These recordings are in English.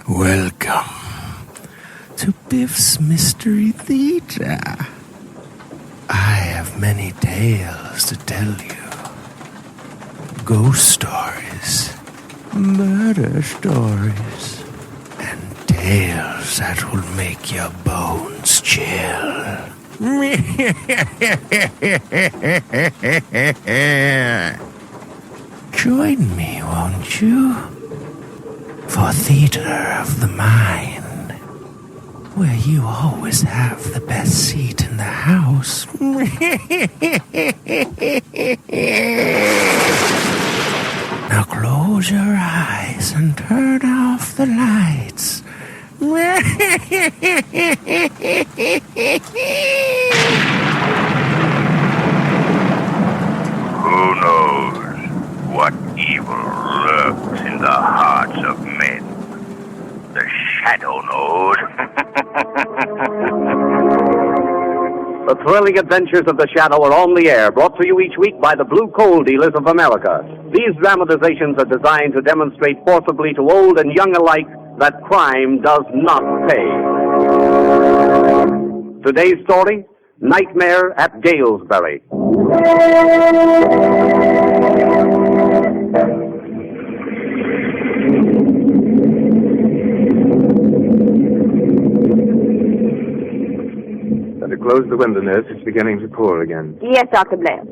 Welcome to Biff's Mystery Theater. I have many tales to tell you. Ghost stories, murder stories, and tales that will make your bones chill. Join me, won't you? For Theater of the Mind, where you always have the best seat in the house. Now close your eyes and turn off the lights. Who knows what evil lurks in the hearts of men? The Shadow knows. The thrilling adventures of the Shadow are on the air, brought to you each week by the Blue Coal Dealers of America. These dramatizations are designed to demonstrate forcibly to old and young alike that crime does not pay. Today's story, Nightmare at Gaelsbury. Better close the window, nurse. It's beginning to pour again. Yes, Dr. Blair.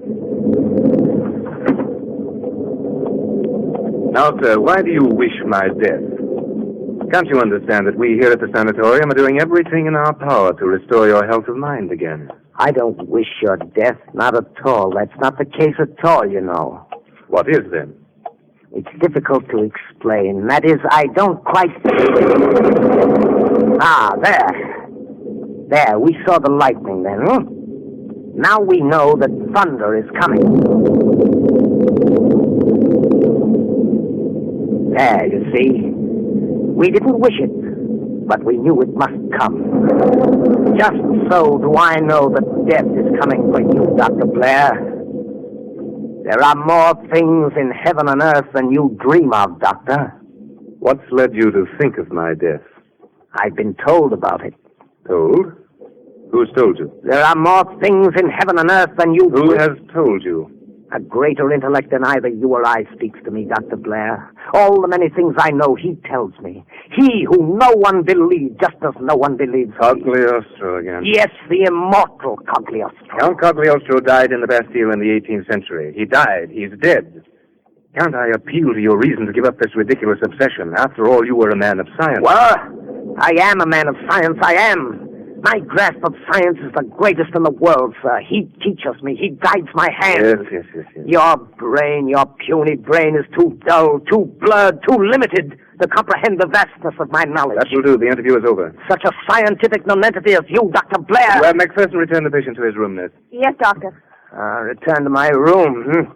Now, sir, why do you wish my death? Can't you understand that we here at the sanatorium are doing everything in our power to restore your health of mind again? I don't wish your death, not at all. That's not the case at all, you know. What is, then? It's difficult to explain. That is, I don't quite... Ah, there. There, we saw the lightning then, huh? Now we know that thunder is coming. There, you see. We didn't wish it, but we knew it must come. Just so do I know that death is coming for you, Dr. Blair. There are more things in heaven and earth than you dream of, Doctor. What's led you to think of my death? I've been told about it. Told? Who's told you? There are more things in heaven and earth than you... Who has told you? A greater intellect than either you or I speaks to me, Dr. Blair. All the many things I know, he tells me. He who no one believes, just as no one believes. Cagliostro again. Yes, the immortal Cagliostro. Count Cagliostro died in the Bastille in the 18th century. He died. He's dead. Can't I appeal to your reason to give up this ridiculous obsession? After all, you were a man of science. Well, I am a man of science, I am. My grasp of science is the greatest in the world, sir. He teaches me. He guides my hands. Yes. Your brain, your puny brain, is too dull, too blurred, too limited to comprehend the vastness of my knowledge. That will do. The interview is over. Such a scientific nonentity as you, Dr. Blair. Well, McPherson, return the patient to his room, nurse. Yes, Doctor. Return to my room,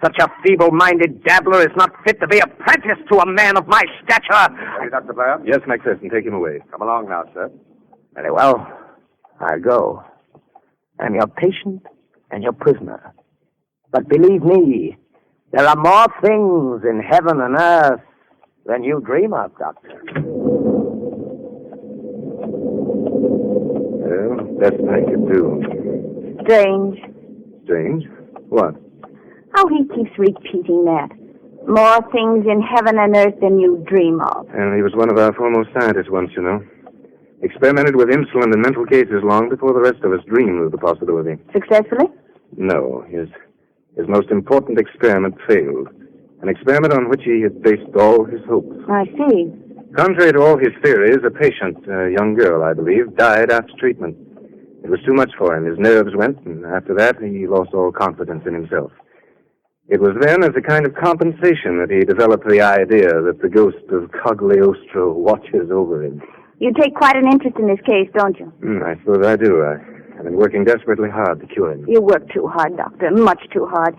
Such a feeble-minded dabbler is not fit to be apprenticed to a man of my stature. Ready, Dr. Blair? Yes, McPherson. Take him away. Come along now, sir. Very well. I'll go. I'm your patient and your prisoner. But believe me, there are more things in heaven and earth than you dream of, Doctor. Well, best I could do. Strange. Strange? What? Oh, he keeps repeating that. More things in heaven and earth than you dream of. And he was one of our foremost scientists once, you know. Experimented with insulin in mental cases long before the rest of us dreamed of the possibility. Successfully? No, his most important experiment failed. An experiment on which he had based all his hopes. I see. Contrary to all his theories, a patient, a young girl, I believe, died after treatment. It was too much for him. His nerves went, and after that, he lost all confidence in himself. It was then, as a kind of compensation, that he developed the idea that the ghost of Cagliostro watches over him. You take quite an interest in this case, don't you? I suppose I do. I've been working desperately hard to cure him. You work too hard, Doctor, much too hard.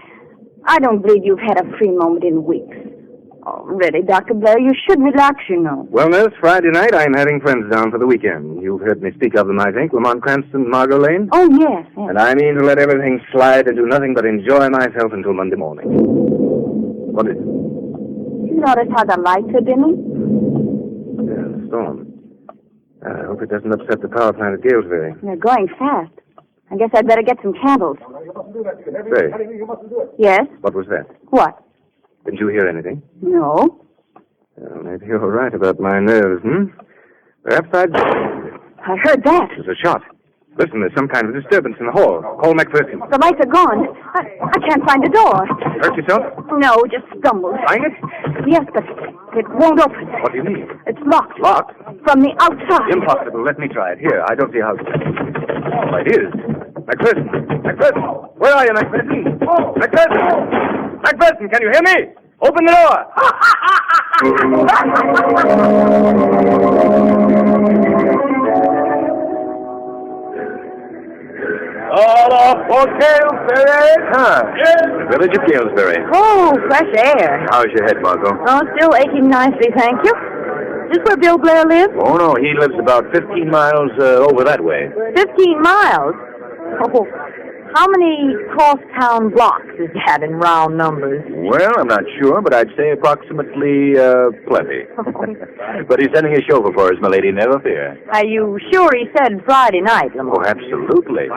I don't believe you've had a free moment in weeks. Oh, really, Dr. Blair, you should relax, you know. Well, nurse, Friday night I'm having friends down for the weekend. You've heard me speak of them, I think. Lamont Cranston, Margot Lane. Oh, yes. And I mean to let everything slide and do nothing but enjoy myself until Monday morning. What is it? You notice how the lights are dimming? Yeah, the storm. I hope it doesn't upset the power plant at Gaelsbury. They're going fast. I guess I'd better get some candles. Say, Yes? what was that? What? Didn't you hear anything? No. Well, maybe you're right about my nerves, Perhaps I heard that. There's a shot. Listen, there's some kind of disturbance in the hall. Call McPherson. The lights are gone. I can't find the door. Hurt yourself? No, just stumbled. Find it? Yes, but it won't open. What do you mean? It's locked. Locked? From the outside. Impossible. Let me try it. Here, I don't see how... Oh, it is. McPherson! McPherson! Where are you, McPherson? McPherson! McPherson, can you hear me? Open the door! All off for Gaelsbury. The village of Gaelsbury. Oh, fresh air. How's your head, Margot? Oh, still aching nicely, thank you. Is this where Bill Blair lives? Oh, no, he lives about 15 miles over that way. 15 miles? Oh, how many cross-town blocks is that in round numbers? Well, I'm not sure, but I'd say approximately plenty. But he's sending a chauffeur for us, my lady, never fear. Are you sure he said Friday night, Lamont? Oh, absolutely.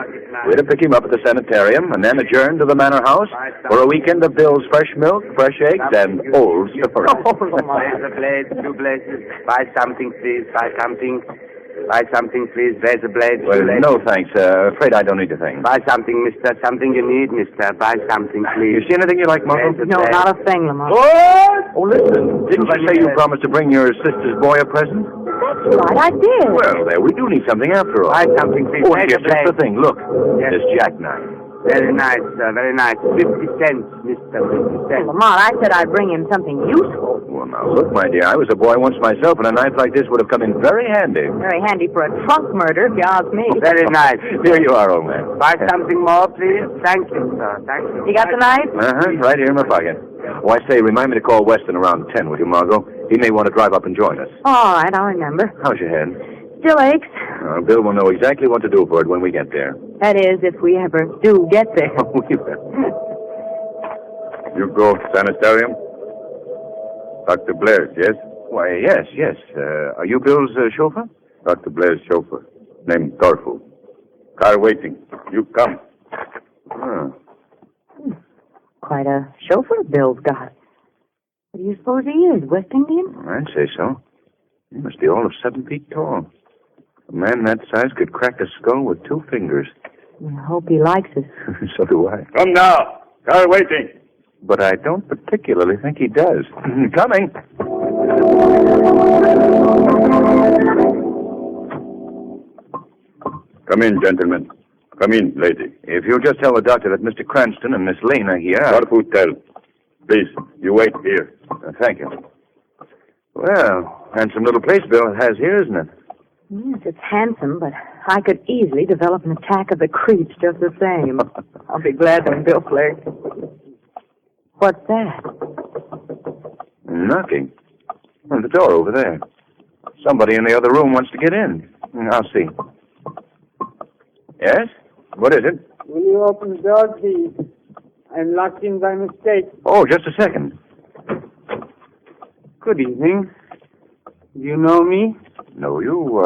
We're to pick him up at the sanitarium and then adjourn to the manor house for a weekend of Bill's fresh milk, fresh eggs, and old sufferings. Oh, Lamont. There's a blade, 2 blazes. Buy something, please. Buy something. Buy something, please. There's a blade. Well, no, thanks. Afraid I don't need a thing. Buy something, mister. Something you need, mister. Buy something, please. You see anything you like, Margot? No, not a thing, Lamont. What? Oh, listen. Didn't you say you promised to bring your sister's boy a present? That's right, I did. Well, there, we do need something after all. Buy something, please. Oh, There's yes, a blade. that's the thing. Look, Yes. this jackknife. Very nice, sir. Very nice. 50 cents, mister. 50 cents. Lamont, I said I'd bring him something useful. Well, now, look, my dear, I was a boy once myself, and a knife like this would have come in very handy. Very handy for a trunk murder, if you ask me. Very nice. Here you are, old man. Buy something more, please. Thank you, sir. Thank you. You got the knife? Right here in my pocket. Oh, I say, remind me to call Weston around 10, will you, Margot? He may want to drive up and join us. All right, I'll remember. How's your head? Still aches. Bill will know exactly what to do for it when we get there. That is, if we ever do get there. We will. You go sanitarium? Dr. Blair's, yes? Why, yes. Are you Bill's chauffeur? Dr. Blair's chauffeur. Named Thorful. Car waiting. You come. Quite a chauffeur Bill's got. What do you suppose he is, West Indian? I'd say so. He must be all of 7 feet tall. A man that size could crack a skull with 2 fingers. I hope he likes it. So do I. Come now. Car waiting. But I don't particularly think he does. Coming. Come in, gentlemen. Come in, lady. If you'll just tell the doctor that Mr. Cranston and Miss Lane are here. Careful, tell. Please, you wait here. Thank you. Well, handsome little place Bill has here, isn't it? Yes, it's handsome, but I could easily develop an attack of the creeps just the same. I'll be glad when Bill Blair... What's that? Knocking. Well, the door over there. Somebody in the other room wants to get in. I'll see. Yes? What is it? Will you open the door, please? I'm locked in by mistake. Oh, just a second. Good evening. Do you know me? Know you?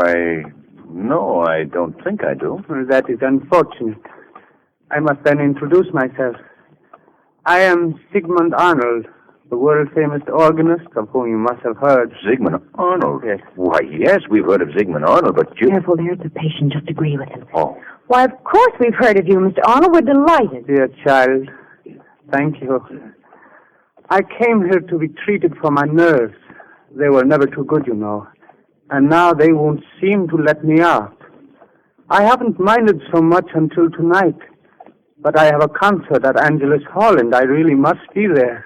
No, I don't think I do. Well, that is unfortunate. I must then introduce myself. I am Sigmund Arnold, the world-famous organist of whom you must have heard. Sigmund Arnold? Yes. Why, yes, we've heard of Sigmund Arnold, but you... Careful, there's the patient. Just agree with him. Oh. Why, of course we've heard of you, Mr. Arnold. We're delighted. Dear child, thank you. I came here to be treated for my nerves. They were never too good, you know. And now they won't seem to let me out. I haven't minded so much until tonight. But I have a concert at Angelus Hall, and I really must be there.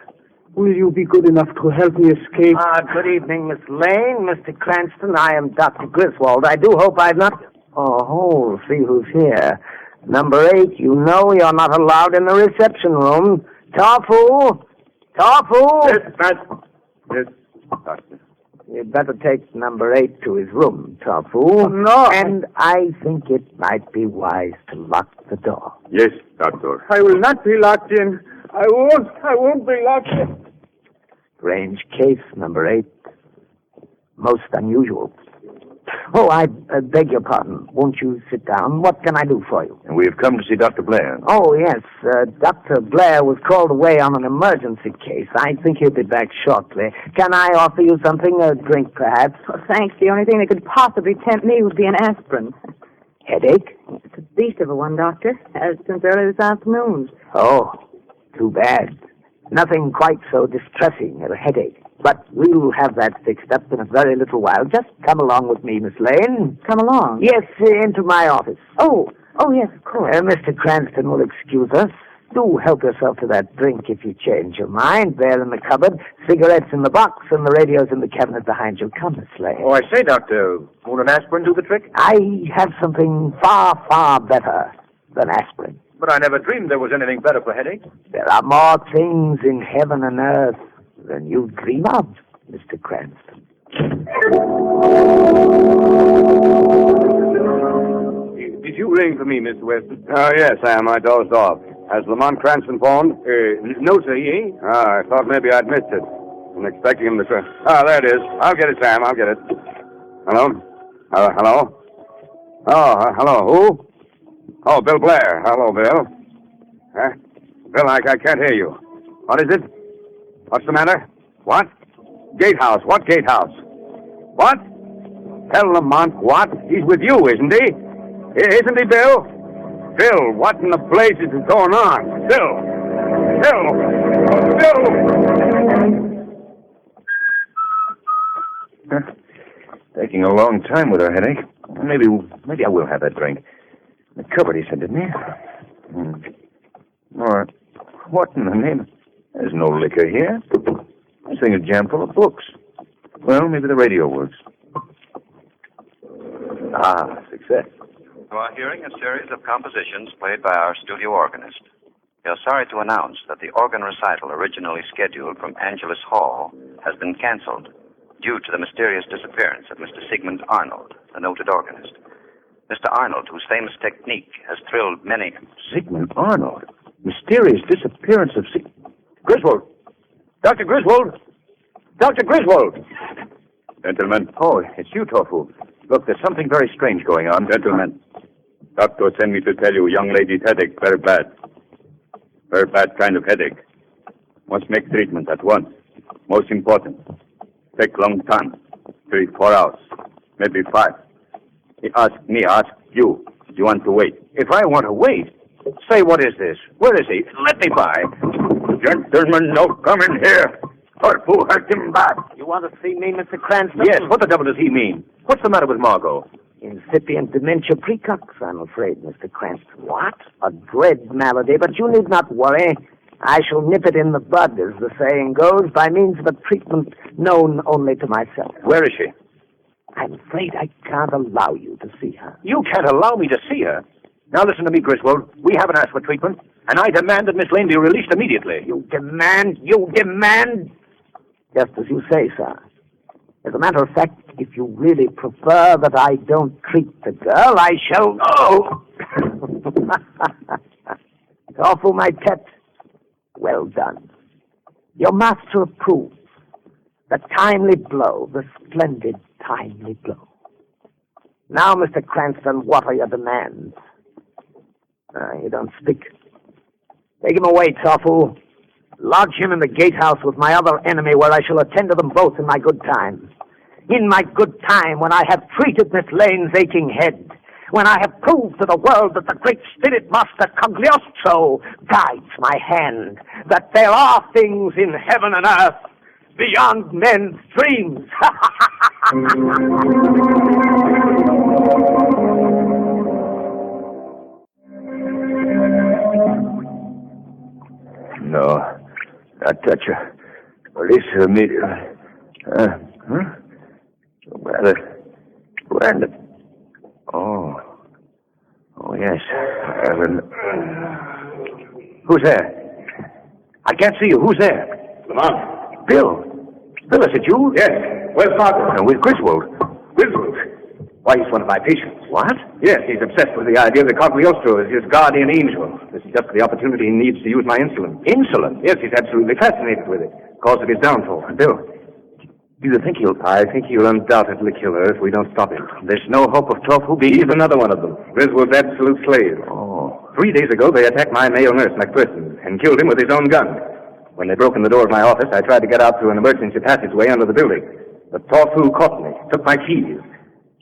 Will you be good enough to help me escape? Good evening, Miss Lane, Mr. Cranston. I am Dr. Griswold. I do hope I've not... Oh, see who's here. Number 8, you know you're not allowed in the reception room. Tarfu! Yes, Yes, doctor. You'd better take number 8 to his room, Tofu. No. And I think it might be wise to lock the door. Yes, doctor. I will not be locked in. I won't be locked in. Strange case, number 8. Most unusual. Oh, I beg your pardon. Won't you sit down? What can I do for you? And we've come to see Dr. Blair. Oh, yes. Dr. Blair was called away on an emergency case. I think he'll be back shortly. Can I offer you something? A drink, perhaps? Oh, thanks. The only thing that could possibly tempt me would be an aspirin. Headache? It's a beast of a one, Doctor. Since early this afternoon. Oh, too bad. Nothing quite so distressing as a headache. But we'll have that fixed up in a very little while. Just come along with me, Miss Lane. Come along? Yes, into my office. Oh, yes, of course. Mr. Cranston will excuse us. Do help yourself to that drink if you change your mind. There in the cupboard, cigarettes in the box, and the radio's in the cabinet behind you. Come, Miss Lane. Oh, I say, Doctor, won't an aspirin do the trick? I have something far, far better than aspirin. But I never dreamed there was anything better for headache. There are more things in heaven and earth than you dream of, Mr. Cranston. Did you ring for me, Mr. Weston? Oh, yes, Sam. I dozed off. Has Lamont Cranston phoned? No, sir, he ain't. I thought maybe I'd missed it. I'm expecting him to... there it is. I'll get it, Sam. I'll get it. Hello? Hello? Oh, hello. Who? Oh, Bill Blair. Hello, Bill. Huh? Bill, I can't hear you. What is it? What's the matter? What? Gatehouse. What gatehouse? What? Tell Lamont what? He's with you, isn't he? Isn't he, Bill? Bill, what in the blazes is going on? Bill! Taking a long time with her headache. Maybe I will have that drink. The cupboard, he said, didn't he? All right. What in the name? There's no liquor here. This thing is jammed full of books. Well, maybe the radio works. Success. You are hearing a series of compositions played by our studio organist. We are sorry to announce that the organ recital originally scheduled from Angelus Hall has been canceled due to the mysterious disappearance of Mr. Sigmund Arnold, the noted organist. Mr. Arnold, whose famous technique has thrilled many... Sigmund Arnold? Mysterious disappearance of Griswold! Dr. Griswold! Dr. Griswold! Gentlemen. Oh, it's you, Tofu. Look, there's something very strange going on. Gentlemen. Doctor sent me to tell you young lady's headache very bad. Very bad kind of headache. Must make treatment at once. Most important. Take long time. 3-4 hours. Maybe 5. He asked me, ask you. Do you want to wait? If I want to wait? Say, what is this? Where is he? Let me by. Gentlemen, no come in here. Or who hurt him back? You want to see me, Mr. Cranston? Yes, what the devil does he mean? What's the matter with Margot? Incipient dementia precox, I'm afraid, Mr. Cranston. What? A dread malady, but you need not worry. I shall nip it in the bud, as the saying goes, by means of a treatment known only to myself. Where is she? I'm afraid I can't allow you to see her. You can't allow me to see her? Now listen to me, Griswold. We haven't asked for treatment, and I demand that Miss Lane be released immediately. You demand? Just as you say, sir. As a matter of fact, if you really prefer that I don't treat the girl, I shall... Oh! Awful, my pet. Well done. Your master approves. The timely blow, the splendid timely blow. Now, Mr. Cranston, what are your demands? You don't speak. Take him away, Tofu. Lodge him in the gatehouse with my other enemy, where I shall attend to them both in my good time. In my good time, when I have treated Miss Lane's aching head, when I have proved to the world that the great spirit master Cagliostro guides my hand, that there are things in heaven and earth beyond men's dreams. No, not touch her. Release her immediately. Brandon. Oh, yes. Who's there? I can't see you. Who's there? Lamont. Bill. Bill, is it you? Yes. Where's Margot? With Griswold. Griswold? Why, he's one of my patients. What? Yes, he's obsessed with the idea that Cagliostro is his guardian angel. This is just the opportunity he needs to use my insulin. Insulin? Yes, he's absolutely fascinated with it. Cause of his downfall. Bill, do you think he'll... I think he'll undoubtedly kill her if we don't stop him. There's no hope of Tofu being... He's another one of them. Griswold's absolute slave. Oh. 3 days ago, they attacked my male nurse, McPherson, and killed him with his own gun. When they broke in the door of my office, I tried to get out through an emergency passageway under the building. But Tofu caught me, took my keys.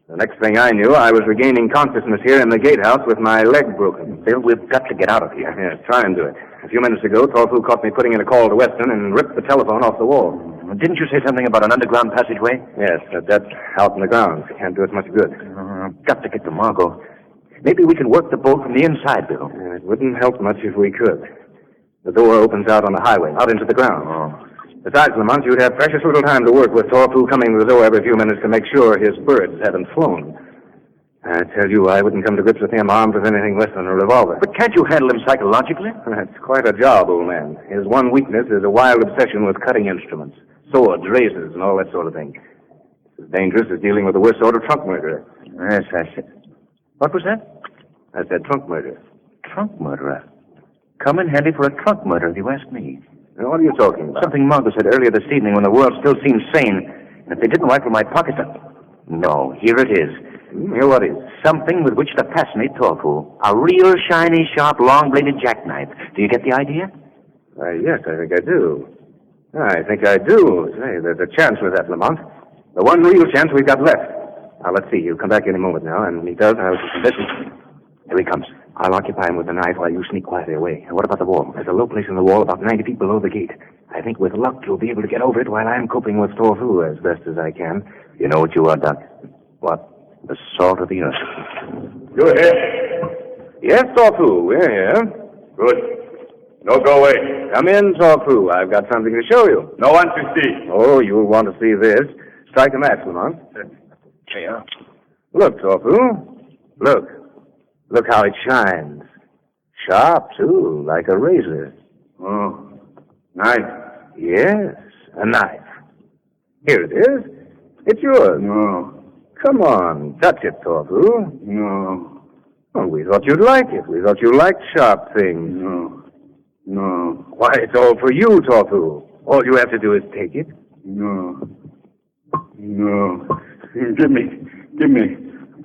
The next thing I knew, I was regaining consciousness here in the gatehouse with my leg broken. Bill, we've got to get out of here. Yes, try and do it. A few minutes ago, Tofu caught me putting in a call to Weston and ripped the telephone off the wall. Didn't you say something about an underground passageway? Yes, that's out in the grounds. Can't do us much good. Got to get to Margot. Maybe we can work the boat from the inside, Bill. It wouldn't help much if we could. The door opens out on the highway, out into the ground. Oh. Besides, Lamont, you'd have precious little time to work with Tofu coming to the door every few minutes to make sure his birds haven't flown. I tell you, I wouldn't come to grips with him armed with anything less than a revolver. But can't you handle him psychologically? That's quite a job, old man. His one weakness is a wild obsession with cutting instruments. Swords, razors, and all that sort of thing. It's as dangerous as dealing with the worst sort of trunk murderer. Yes, I said. What was that? I said trunk murderer. Trunk murderer? Come in handy for a trunk murder, if you ask me. Now, what are you talking about? Something Margot said earlier this evening when the world still seemed sane. And if they didn't rifle my pockets up... No, here it is. Here what is? Something with which to fascinate Tofu. A real shiny, sharp, long-bladed jackknife. Do you get the idea? Yes, I think I do. I think I do. Say, there's a chance with that, Lamont. The one real chance we've got left. Now, let's see. He'll come back any moment now, and when he does, I'll... Listen. Here he comes. I'll occupy him with the knife while you sneak quietly away. And what about the wall? There's a low place in the wall about 90 feet below the gate. I think with luck you'll be able to get over it while I'm coping with Tofu as best as I can. You know what you are, Doc? What? The salt of the earth. You're here? Yes, Tofu, we're here. Good. No, go away. Come in, Tofu. I've got something to show you. No one to see. Oh, you'll want to see this. Strike a match, Lamont. Here. Look, Tofu. Look. Look how it shines. Sharp, too, like a razor. Oh, knife. Yes, a knife. Here it is. It's yours. No. Come on, touch it, Tofu. No. Well, we thought you'd like it. We thought you liked sharp things. No. No. Why, it's all for you, Tofu. All you have to do is take it. No. No. Give me.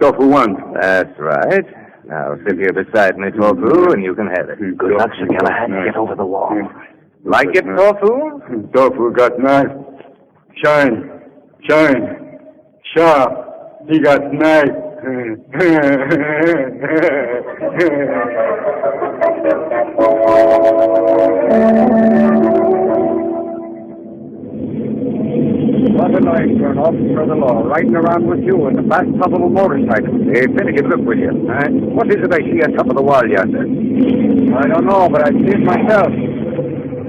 Tofu one. That's right. Now, sit here beside me, Tofu, and you can have it. Good luck, Sir Galahad. Get over the wall. Like it, Tofu? Tofu got knife. Shine. Sharp. He got knife. What a night for an officer of the law, riding around with you in the bathtub of a motorcycle. Hey, Finnegan, look, will you? What is it I see on top of the wall yonder? I don't know, but I see it myself.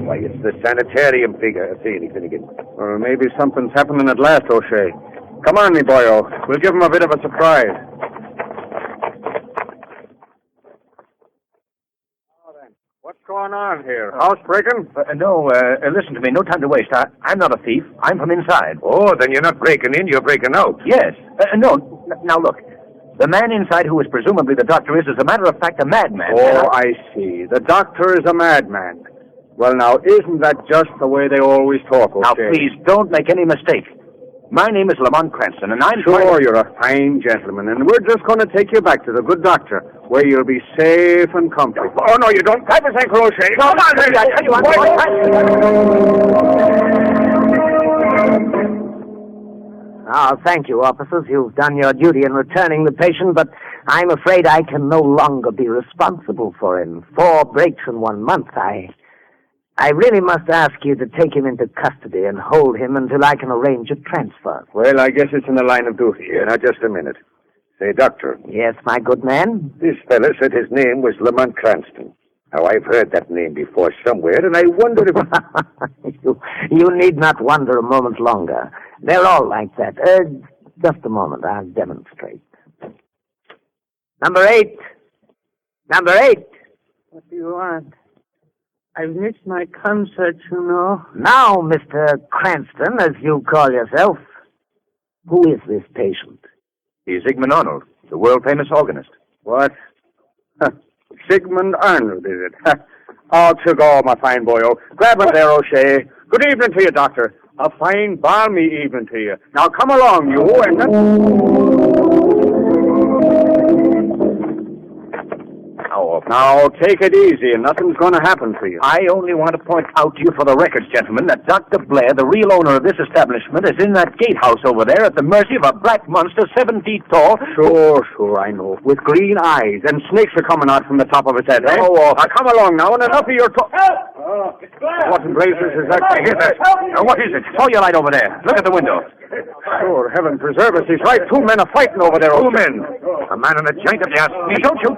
Why, it's the sanitarium figure. See any, Finnegan? Or maybe something's happening at last, O'Shea. Come on, me boyo. We'll give him a bit of a surprise. What's going on here? Housebreaking? No, listen to me. No time to waste. I'm not a thief. I'm from inside. Oh, then you're not breaking in, you're breaking out. Yes. No. Now, look. The man inside who is presumably the doctor is, as a matter of fact, a madman. Oh, I see. The doctor is a madman. Well, now, isn't that just the way they always talk, okay? Now, please, don't make any mistake. My name is Lamont Cranston, and I'm... Sure, you're a fine gentleman, and we're just going to take you back to the good doctor, where you'll be safe and comfortable. Oh, no, you don't. Type of St. Crochet. No, I tell you, I'm Oh, thank you, officers. You've done your duty in returning the patient, but I'm afraid I can no longer be responsible for him. 4 breaks in 1 month. I really must ask you to take him into custody and hold him until I can arrange a transfer. Well, I guess it's in the line of duty here. Now, just a minute. Say, doctor. Yes, my good man? This fellow said his name was Lamont Cranston. Now, I've heard that name before somewhere, and I wondered if... You need not wonder a moment longer. They're all like that. Just a moment. I'll demonstrate. Number 8. What do you want? I've missed my concert, you know. Now, Mr. Cranston, as you call yourself, who is this patient? He's Sigmund Arnold, the world-famous organist. What? Sigmund Arnold, is it? Oh, to go, my fine boy. Oh, grab him there, O'Shea. Good evening to you, Doctor. A fine, balmy evening to you. Now, come along, you, Now, take it easy, and nothing's going to happen to you. I only want to point out to you for the records, gentlemen, that Dr. Blair, the real owner of this establishment, is in that gatehouse over there at the mercy of a black monster 7 feet tall. Sure, I know. With green eyes, and snakes are coming out from the top of his head. Oh, now, come along now, and enough of your talk. What in blazes is that? I hear that. What is it? Saw your light over there. Look at the window. Sure, heaven preserve us. He's right. 2 men are fighting over there. 2 men. A man and a giant of the ass. Don't shoot.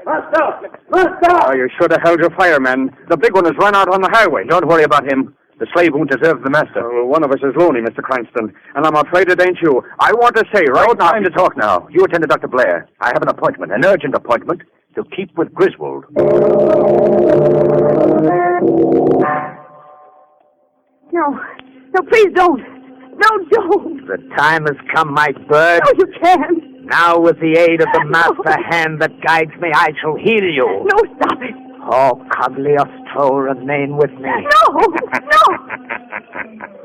Oh, you should have held your fire, men. The big one has run out on the highway. Don't worry about him. The slave won't deserve the master. Well, one of us is lonely, Mr. Cranston, and I'm afraid it ain't you. I want to say right now... No time to talk now. You attend to Dr. Blair. I have an appointment, an urgent appointment, to keep with Griswold. No, please don't. No, don't. The time has come, my bird. No, you can't. Now, with the aid of the master hand that guides me, I shall heal you. No, stop it. Oh, Cagliostro, remain with me. No.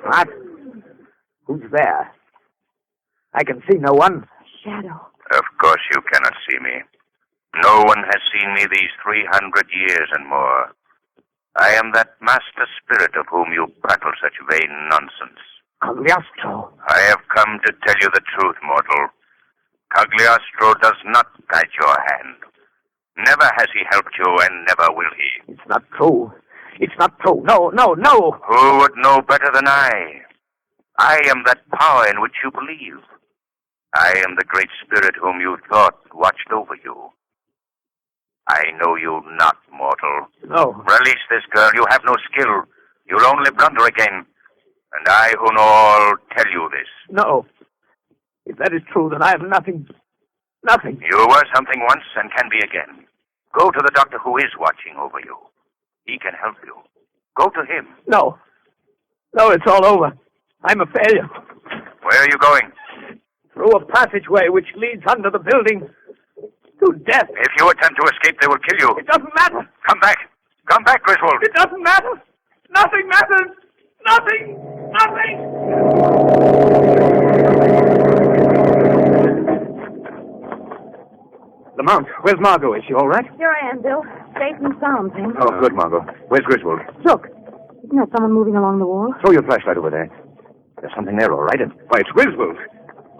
What? Who's there? I can see no one. Shadow. Of course you cannot see me. No one has seen me these 300 years and more. I am that master spirit of whom you prattle such vain nonsense. Cagliostro. I have come to tell you the truth, mortal. Cagliostro does not guide your hand. Never has he helped you, and never will he. It's not true. It's not true. No. Who would know better than I? I am that power in which you believe. I am the great spirit whom you thought watched over you. I know you not, mortal. No. Release this girl. You have no skill. You'll only blunder again. And I who know all tell you this. No. If that is true, then I have nothing. Nothing. You were something once and can be again. Go to the doctor who is watching over you. He can help you. Go to him. No, it's all over. I'm a failure. Where are you going? Through a passageway which leads under the building to death. If you attempt to escape, they will kill you. It doesn't matter. Come back. Come back, Griswold. It doesn't matter. Nothing matters. Nothing. Lamont, where's Margot? Is she all right? Here I am, Bill. Safe and sound, thanks. Oh, good, Margot. Where's Griswold? Look, isn't that someone moving along the wall? Throw your flashlight over there. There's something there, all right. Why, it's Griswold.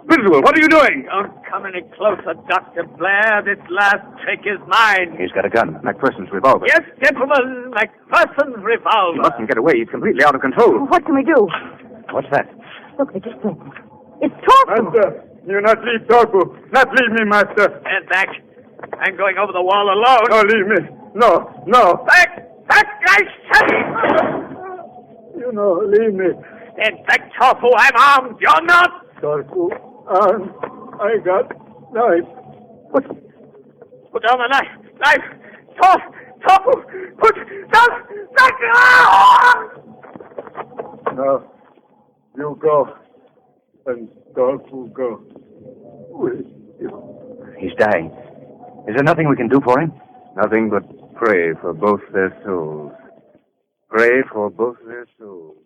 Griswold, what are you doing? Don't come any closer, Dr. Blair. This last trick is mine. He's got a gun. McPherson's revolver. Yes, gentlemen, McPherson's revolver. He mustn't get away. He's completely out of control. What can we do? What's that? Look, they just broke. It's Torfu. Master, you not leave Torfu. Not leave me, Master. Stand back. I'm going over the wall alone. No, leave me. No. Back, I said. You know, leave me. Stand back, Torfu. I'm armed. You're not. Torfu, I got knife. Put down the knife. Torfu, put down the knife. No, you go. And Torfu go. With you. He's dying. Is there nothing we can do for him? Nothing but pray for both their souls. Pray for both their souls.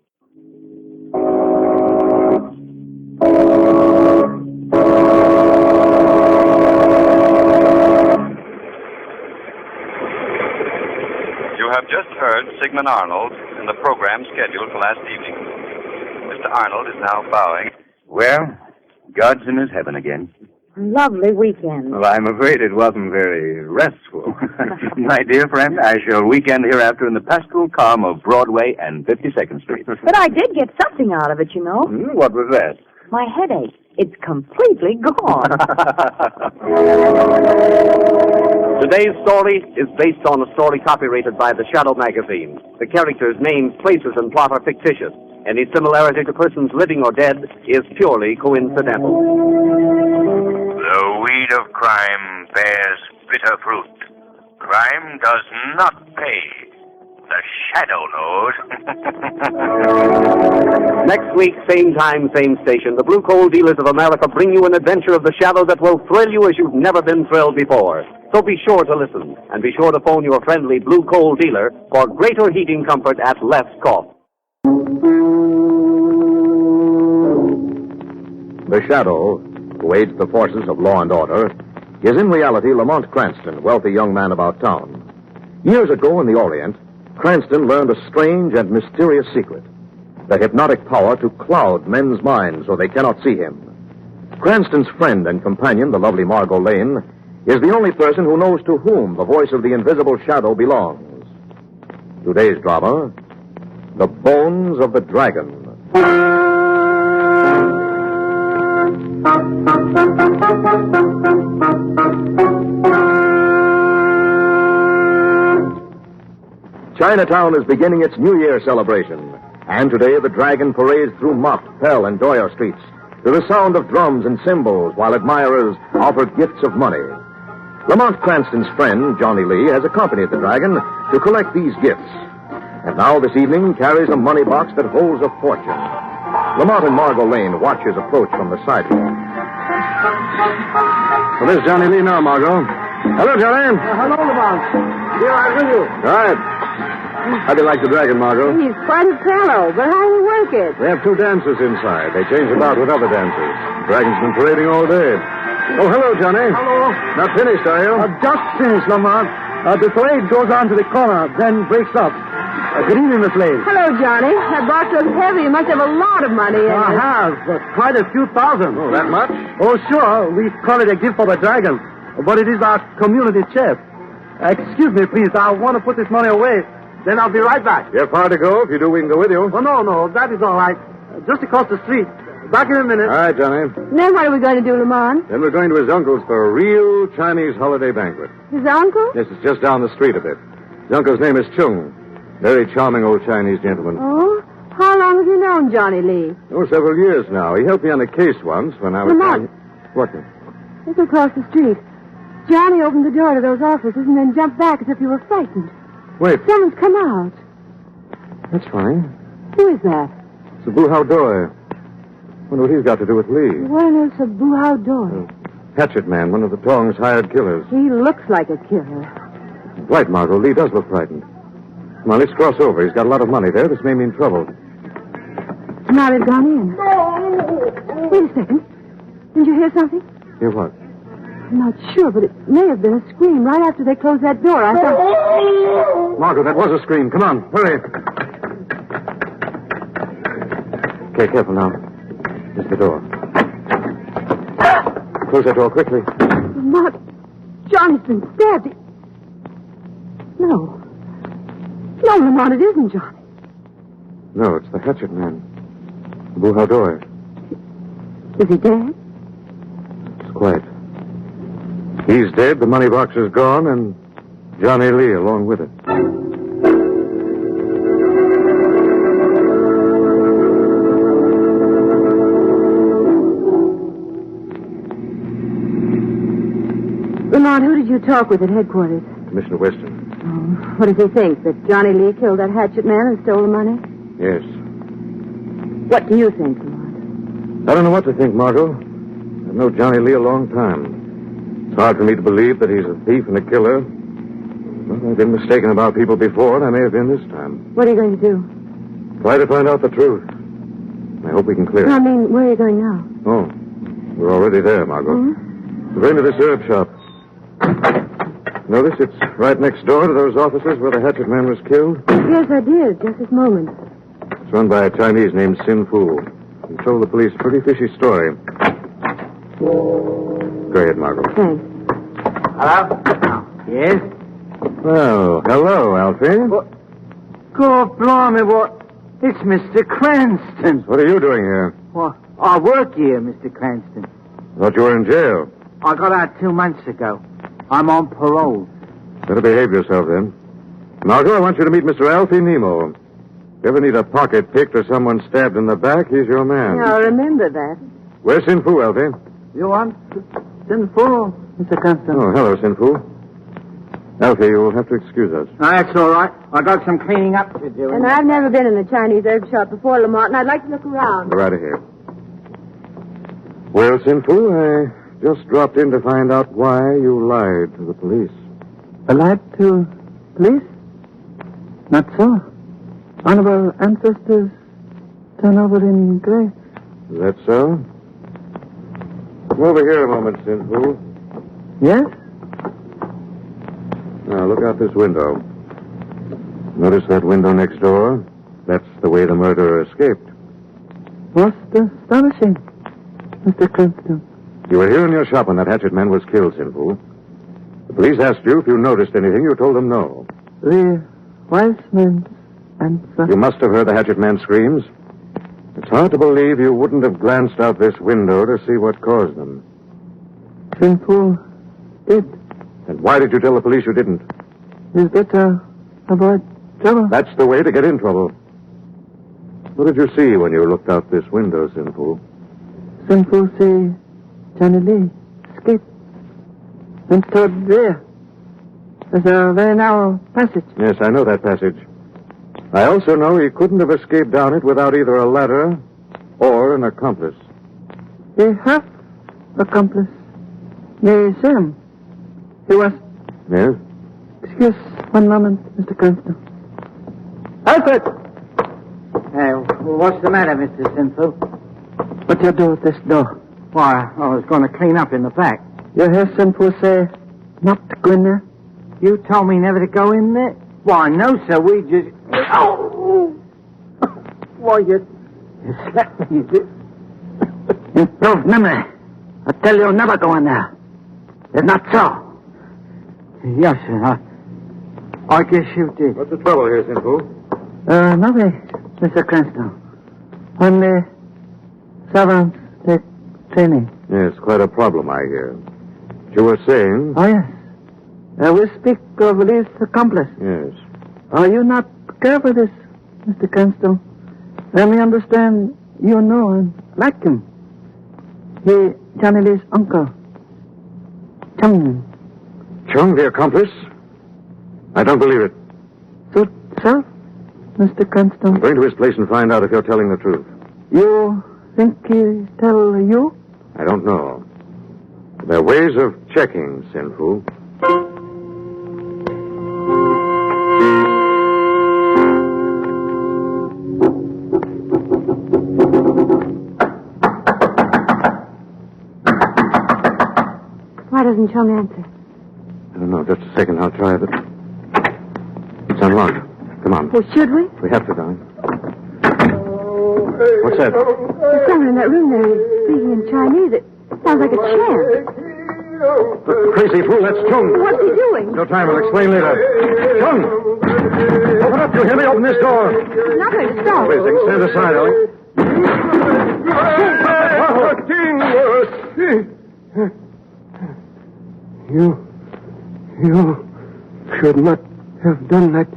You have just heard Sigmund Arnold in the program scheduled for last evening. Mr. Arnold is now bowing. Well, God's in his heaven again. Lovely weekend. Well, I'm afraid it wasn't very restful. My dear friend, I shall weekend hereafter in the pastoral calm of Broadway and 52nd Street. But I did get something out of it, you know. What was that? My headache. It's completely gone. Today's story is based on a story copyrighted by the Shadow magazine. The characters, names, places, and plot are fictitious. Any similarity to persons living or dead is purely coincidental. The weed of crime bears bitter fruit. Crime does not pay. the shadow knows. Next week, same time, same station, the Blue Coal Dealers of America bring you an adventure of the shadow that will thrill you as you've never been thrilled before. So be sure to listen, and be sure to phone your friendly Blue Coal dealer for greater heating comfort at less cost. The shadow, who aids the forces of law and order, is in reality Lamont Cranston, wealthy young man about town. Years ago in the Orient, Cranston learned a strange and mysterious secret, the hypnotic power to cloud men's minds so they cannot see him. Cranston's friend and companion, the lovely Margot Lane, is the only person who knows to whom the voice of the invisible shadow belongs. Today's drama, The Bones of the Dragon. Chinatown is beginning its New Year celebration, and today the dragon parades through Mott, Pell, and Doyer streets to the sound of drums and cymbals while admirers offer gifts of money. Lamont Cranston's friend, Johnny Lee, has accompanied the dragon to collect these gifts, and now this evening carries a money box that holds a fortune. Lamont and Margot Lane watch his approach from the sidewalk. Well, there's Johnny Lee now, Margot. Hello, Johnny. Hello, Lamont. Here I'm with you. All right. How do you like the dragon, Margot? He's quite a fellow, but how do you work it? They have two dancers inside. They change about with other dancers. The dragon's been parading all day. Oh, hello, Johnny. Hello. Not finished, are you? Just finished, Lamont. The parade goes on to the corner, then breaks up. Good evening, Miss Lane. Hello, Johnny. That box looks heavy. You must have a lot of money in I it. have. Quite a few thousand. Oh, that much? Oh, sure. We call it a gift for the dragon. But it is our community chest. Excuse me, please. I want to put this money away. Then I'll be right back. You have far to go. If you do, we can go with you. Oh, no. That is all right. Just across the street. Back in a minute. All right, Johnny. Then what are we going to do, Lamont? Then we're going to his uncle's for a real Chinese holiday banquet. His uncle? Yes, it's just down the street a bit. His uncle's name is Chung. Very charming old Chinese gentleman. Oh? How long have you known Johnny Lee? Oh, several years now. He helped me on a case once when I was... Lamont. What? Look across the street. Johnny opened the door to those offices and then jumped back as if he were frightened. Wait. Someone's come out. That's funny. Who is that? It's a Buhao Doi. Wonder what he's got to do with Lee. What on earth's a Buhao Doi? Hatchet Man, one of the Tong's hired killers. He looks like a killer. Right, Margot. Lee does look frightened. Come on, let's cross over. He's got a lot of money there. This may mean trouble. Now they've gone in. Wait a second. Didn't you hear something? Hear what? I'm not sure, but it may have been a scream right after they closed that door. I thought... Margot, that was a scream. Come on, hurry. Okay, careful now. Here's the door. Close that door quickly. Not... Johnny's been stabbed. No. No, Lamont, it isn't Johnny. No, it's the Hatchet Man. Buhao Doi. Is he dead? It's quiet. He's dead, the money box is gone, and Johnny Lee along with it. Lamont, who did you talk with at headquarters? Commissioner Weston. Oh, what does he think? That Johnny Lee killed that Hatchet Man and stole the money? Yes. What do you think, Lamont? I don't know what to think, Margot. I've known Johnny Lee a long time. It's hard for me to believe that he's a thief and a killer. Well, I've been mistaken about people before, and I may have been this time. What are you going to do? Try to find out the truth. I hope we can clear it. I mean, where are you going now? Oh, we're already there, Margot. Hmm? We're going to this herb shop. Notice it's right next door to those offices where the Hatchet Man was killed. Yes, I did, just this moment. It's run by a Chinese named Sin Fu. He told the police a pretty fishy story. Go ahead, Margot. Thanks. Hello? Yes? Well, hello, Alfie. God blimey, what? It's Mr. Cranston. What are you doing here? Well, I work here, Mr. Cranston. Thought you were in jail. I got out 2 months ago. I'm on parole. Better behave yourself, then. Margot, I want you to meet Mr. Alfie Nemo. If you ever need a pocket picked or someone stabbed in the back, he's your man. Yeah, I'll remember that. Where's Sin Fu, Alfie? You want? Sinful, Mr. Cranston. Oh, hello, Sin Fu. Alfie, you'll have to excuse us. That's all right. I got some cleaning up to do. And I've never been in a Chinese herb shop before, Lamont, and I'd like to look around. Go right ahead. Well, Sin Fu, I just dropped in to find out why you lied to the police. I lied to police? Not so. One of our ancestors turned over in graves. Is that so? Come over here a moment, Sin Fu. Yes? Now, look out this window. Notice that window next door? That's the way the murderer escaped. Most astonishing, Mr. Cranston. You were here in your shop when that hatchet man was killed, Sin Fu. The police asked you if you noticed anything. You told them no. The wise man's answer. You must have heard the hatchet man's screams. It's hard to believe you wouldn't have glanced out this window to see what caused them. Sin Fu did. And why did you tell the police you didn't? It's better avoid trouble. That's the way to get in trouble. What did you see when you looked out this window, Sin Fu? Sin Fu see Johnny Lee escape. And stood there. There's a very narrow passage. Yes, I know that passage. I also know he couldn't have escaped down it without either a ladder or an accomplice. He have accomplice. Me see him. He was... Yes? Excuse one moment, Mr. Cranston. Alfred! What's the matter, Mr. Sin Fu? What you do with this door? Why, I was going to clean up in the back. You hear Sin Fu say not to go in there? You told me never to go in there? Why, no, sir. We just... Oh! Why, you slapped me. Improve memory. I tell you never go in there. It's not so. Yes, sir. I guess you did. What's the trouble here, Sin Fu? Nothing, Mr. Cranston. When the servants take training. Yes, quite a problem, I hear. You were saying... Oh, yes. We speak of Lee's accomplice. Yes. Are you not careful this, Mr. Cranston? Let me understand you know and like him. He, Johnny Lee's uncle. Chung. Chung, the accomplice? I don't believe it. So, self, Mr. Cranston? I'm going to his place and find out if you're telling the truth. You think he tell you? I don't know. There are ways of checking, Sin Fu. Why doesn't Chung answer? I don't know. Just a second. I'll try it. It's unlocked. Come on. Well, should we? We have to, darling. What's that? There's someone in that room there who's speaking in Chinese. It sounds like a chant. The crazy fool, that's Chung. What's he doing? No time. I'll explain later. Chung! Open up, you hear me? Open this door. He's not going to stop. Please, stand aside, Ellie. You should not have done that,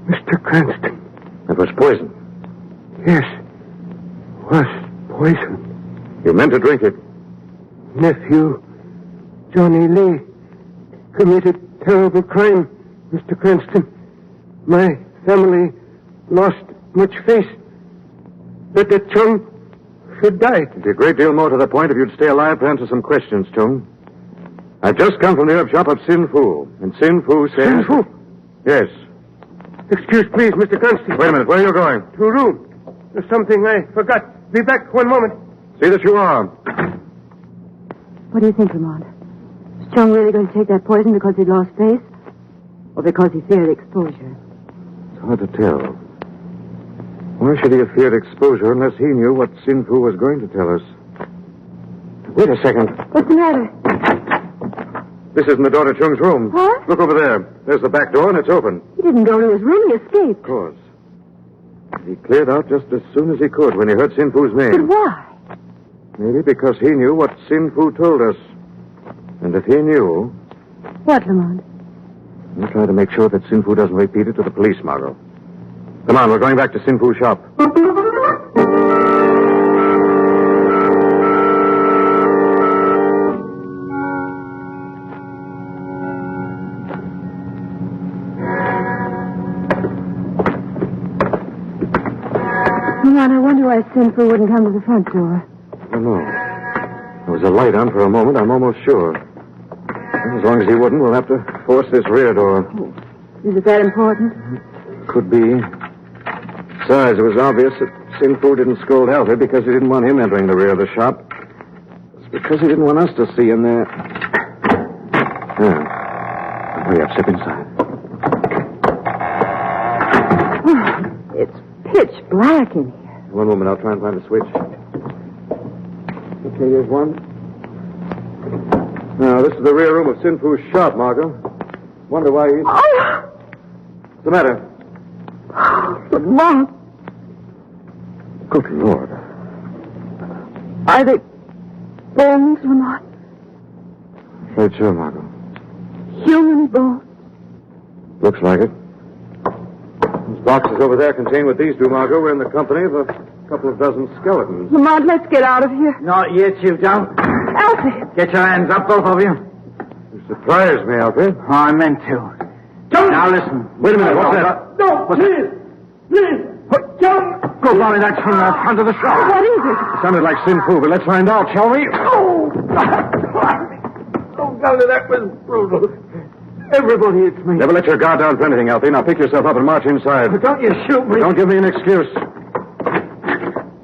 Mr. Cranston. That was poison. Yes, was poison. You meant to drink it. Nephew, Johnny Lee, committed terrible crime, Mr. Cranston. My family lost much faith that the Chung should die. It'd be a great deal more to the point if you'd stay alive to answer some questions, Chung. I've just come from the herb shop of Sin Fu, and Sin Fu says... Sin Fu? Yes. Excuse, please, Mr. Cranston. Wait a minute. Where are you going? To a room. There's something I forgot. Be back one moment. See that you are. What do you think, Lamont? Is Chung really going to take that poison because he lost faith? Or because he feared exposure? It's hard to tell. Why should he have feared exposure unless he knew what Sin Fu was going to tell us? Wait a second. What's the matter? This isn't the door to Chung's room. Huh? Look over there. There's the back door, and it's open. He didn't go to his room. He escaped. Of course. He cleared out just as soon as he could when he heard Sin Fu's name. But why? Maybe because he knew what Sin Fu told us. And if he knew... What, Lamont? We'll try to make sure that Sin Fu doesn't repeat it to the police, Margot. Come on, we're going back to Sin Fu's shop. Lamont, I wonder why Sinful wouldn't come to the front door. I don't know. There was a light on for a moment, I'm almost sure. As long as he wouldn't, we'll have to force this rear door. Oh, is it that important? Could be. Besides, it was obvious that Sinful didn't scold Alfred because he didn't want him entering the rear of the shop. It's because he didn't want us to see in there. Hurry up, step inside. Oh, it's pitch black in here. One moment, I'll try and find a switch. Okay, here's one. Now, this is the rear room of Sinfu's shop, Margot. Wonder why he's... Oh! What's the matter? Lamont. Good Lord. Are they bones, Lamont? Right, sure, Margot. Human bones? Looks like it. Those boxes over there contain what these do, Margot. We're in the company of a couple of dozen skeletons. Lamont, let's get out of here. Not yet, you don't. Alfie! Get your hands up, both of you. You surprised me, Alfred. Oh, I meant to. Don't! Now listen. Wait a minute, what's that? No, please! Please! Don't! Go, Bobby, that's from the front of the shop. What is it? Sounded like Sinfu, but let's find out, shall we? Oh, Golly, that was brutal. Everybody hits me. Never let your guard down for anything, Alfie. Now pick yourself up and march inside. Don't you shoot me. Don't give me an excuse.